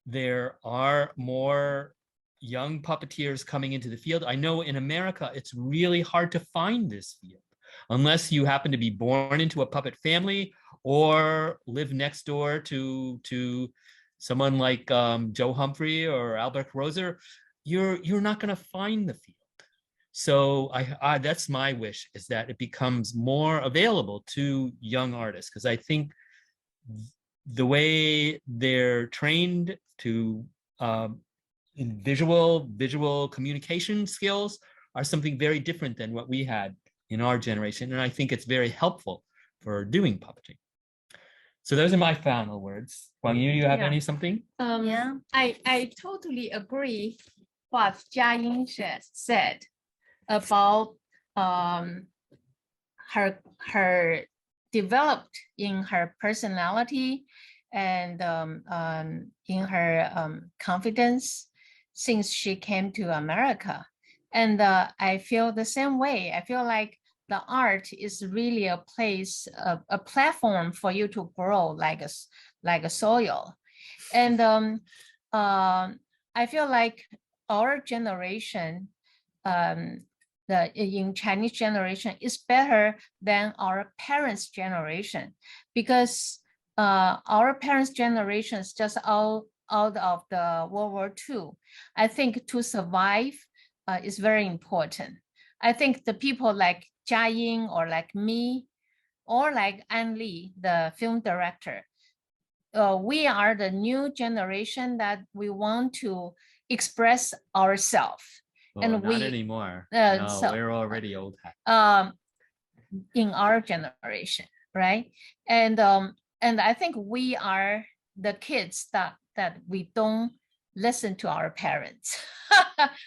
there are more young puppeteers coming into the field. I know in America, it's really hard to find this field unless you happen to be born into a puppet family or live next door to someone like Joe Humphrey or Albert Roser. You're not going to find the field. So I that's my wish, is that it becomes more available to young artists, because I think the way they're trained to in visual communication skills are something very different than what we had in our generation. And I think it's very helpful for doing puppetry. So those are my final words. Kuang-Yu, do you have something? Yeah. I totally agree what Chia-yin said about her developed in her personality and in her confidence since she came to America. And I feel the same way. I feel like the art is really a place, a platform for you to grow like a soil. And I feel like our generation, in Chinese generation, is better than our parents' generation, because our parents' generation is just out of the World War II. I think to survive is very important. I think the people like Chia-yin or like me, or like An Li, the film director, we are the new generation that we want to express ourselves. Well, And not we anymore. No, so, we're already old hat. in our generation, right? And I think we are the kids that we don't listen to our parents.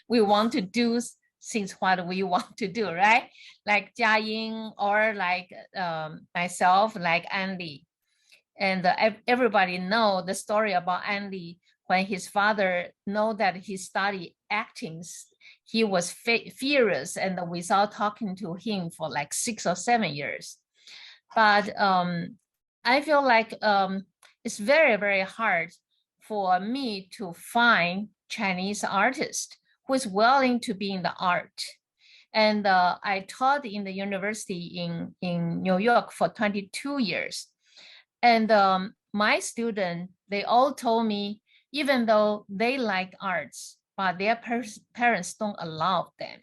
We want to do things what we want to do, right? Like Chia-yin, or like myself, like An Li. And everybody know the story about An Li. When his father know that he studied acting, he was furious and without talking to him for like 6 or 7 years. But I feel like it's very, very hard for me to find Chinese artist who is willing to be in the art. And I taught in the university in New York for 22 years. And my students, they all told me, even though they like arts, but their parents don't allow them.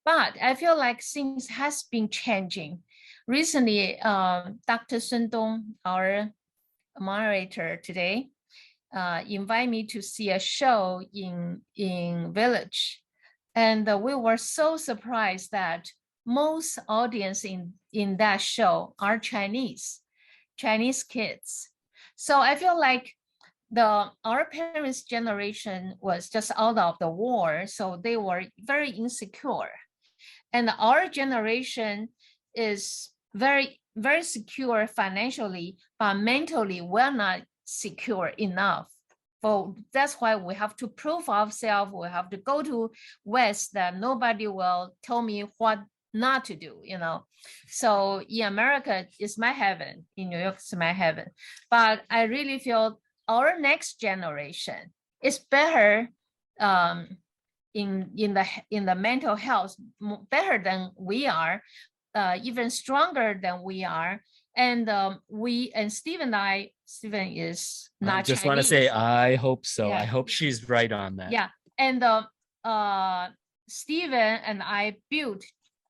But I feel like things has been changing. Recently, Dr. Sun Dong, our moderator today, invited me to see a show in Village. And we were so surprised that most audience in that show are Chinese kids. So I feel like our parents' generation was just out of the war, so they were very insecure. And our generation is very, very secure financially, but mentally we're not secure enough. So that's why we have to prove ourselves. We have to go to West that nobody will tell me what not to do, you know. So in America, it's my heaven. In New York, it's my heaven. But I really feel our next generation is better in the mental health, better than we are, even stronger than we are. And Stephen is not I just Chinese. want to say, I hope so. Yeah. I hope she's right on that. Yeah, and Stephen and I built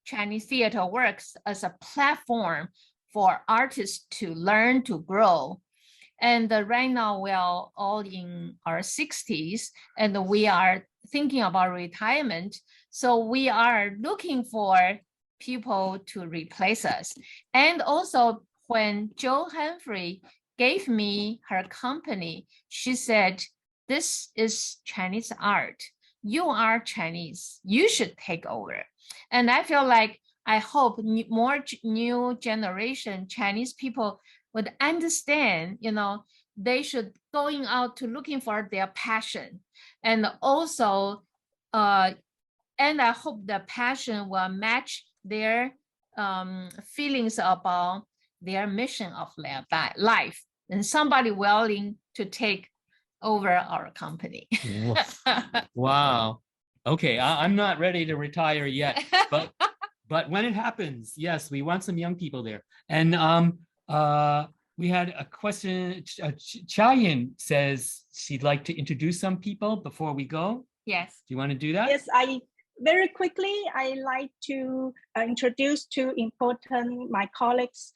Chinese Theater Works as a platform for artists to learn, to grow. And right now we are all in our 60s and we are thinking about retirement. So we are looking for people to replace us. And also when Jo Humphrey gave me her company, she said, this is Chinese art. You are Chinese, you should take over. And I feel like, I hope more new generation Chinese people would understand, you know, they should going out to looking for their passion. And also, and I hope the passion will match their feelings about their mission of their life. And somebody willing to take over our company. Wow. Okay, I'm not ready to retire yet, but when it happens, yes, we want some young people there. And we had a question. Chia-yin says she'd like to introduce some people before we go. Yes. Do you want to do that? Yes, very quickly, I like to introduce two important my colleagues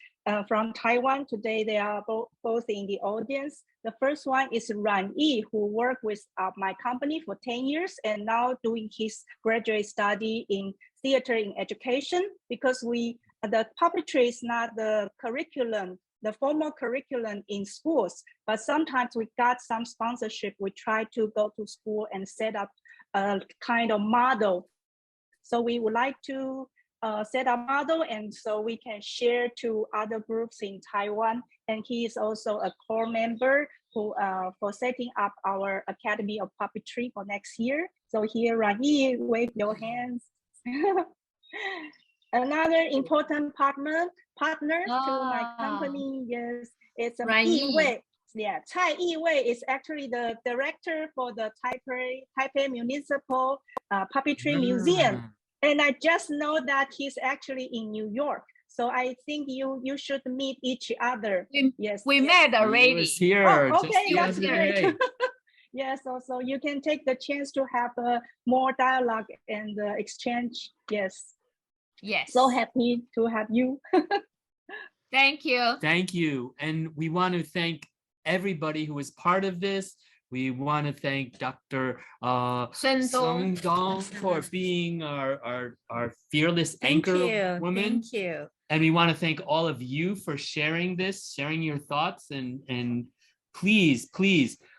from Taiwan. Today, they are both in the audience. The first one is Renwen, who worked with my company for 10 years and now doing his graduate study in theater in education, because the puppetry is not the curriculum, the formal curriculum in schools, but sometimes we got some sponsorship. We try to go to school and set up a kind of model. So we would like to set a model, and so we can share to other groups in Taiwan. And he is also a core member who for setting up our Academy of Puppetry for next year. So here, Renwen, wave your hands. Another important partner to my company, yes, it's Yi. Yeah, Chia-yin is actually the director for the Taipei Municipal Puppetry Museum. And I just know that he's actually in New York. So I think you should meet each other. Yes. We met already. He was here. Oh, okay, that's great. great. Yes, so you can take the chance to have more dialogue and exchange. Yes. Yes. So happy to have you. Thank you. Thank you. And we want to thank everybody who was part of this. We want to thank Dr. Sung Dong for being our fearless anchor woman. Thank you. And we want to thank all of you for sharing this, sharing your thoughts, and please,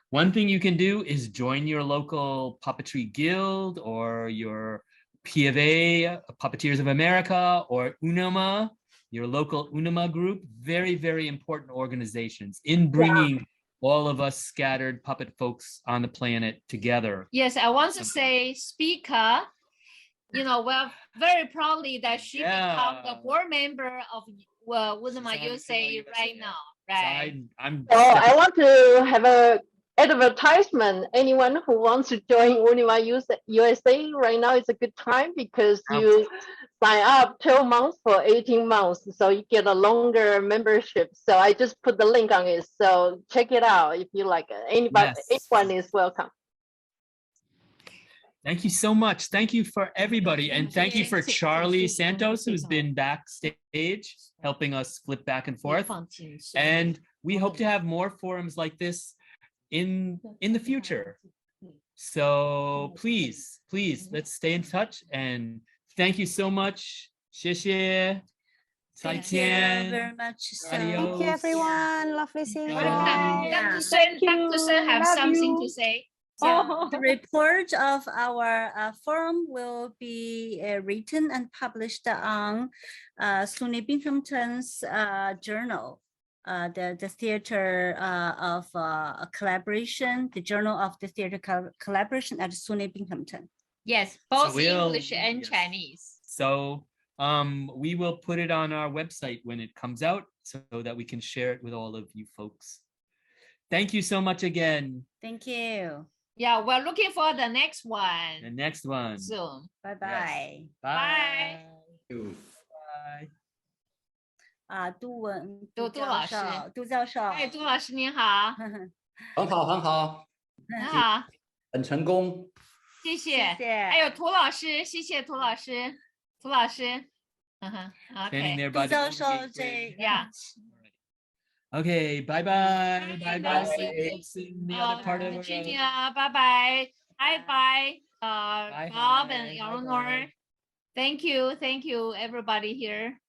one thing you can do is join your local puppetry guild or your P of A, Puppeteers of America, or UNAMA, your local UNAMA group. Very, very important organizations in bringing all of us scattered puppet folks on the planet together. Yes, I want to say Spica, we're very proudly that she become the board member of UNAMA USA right now, right? I want to have a advertisement. Anyone who wants to join UNIMA USA right now is a good time because you sign up 12 months for 18 months. So you get a longer membership. So I just put the link on it. So check it out if you like it. Anyone is welcome. Thank you so much. Thank you for everybody. And thank you for Charlie Santos, who's been backstage helping us flip back and forth. And we hope to have more forums like this in the future. So please, let's stay in touch. And thank you so much. 谢谢. Thank you very much. Thank you, everyone. Lovely seeing you. Dr. Sun have something to say. The report of our forum will be written and published on SUNY Binghamton's journal, the Theater of Collaboration, the Journal of the Theater Collaboration at SUNY Binghamton. Yes, both English and Chinese. So we will put it on our website when it comes out so that we can share it with all of you folks. Thank you so much again. Thank you. Yeah, we're looking for the next one. The next one. Soon. Bye-bye. Yes. Bye. Bye. 杜老师，杜教授，哎，杜老师您好，很好，很成功，谢谢。还有涂老师，谢谢涂老师，OK， 杜教授这样。Okay, bye. See you in the other part of the world. Virginia, bye. Bye. Bob and Eleanor. Thank you, everybody here.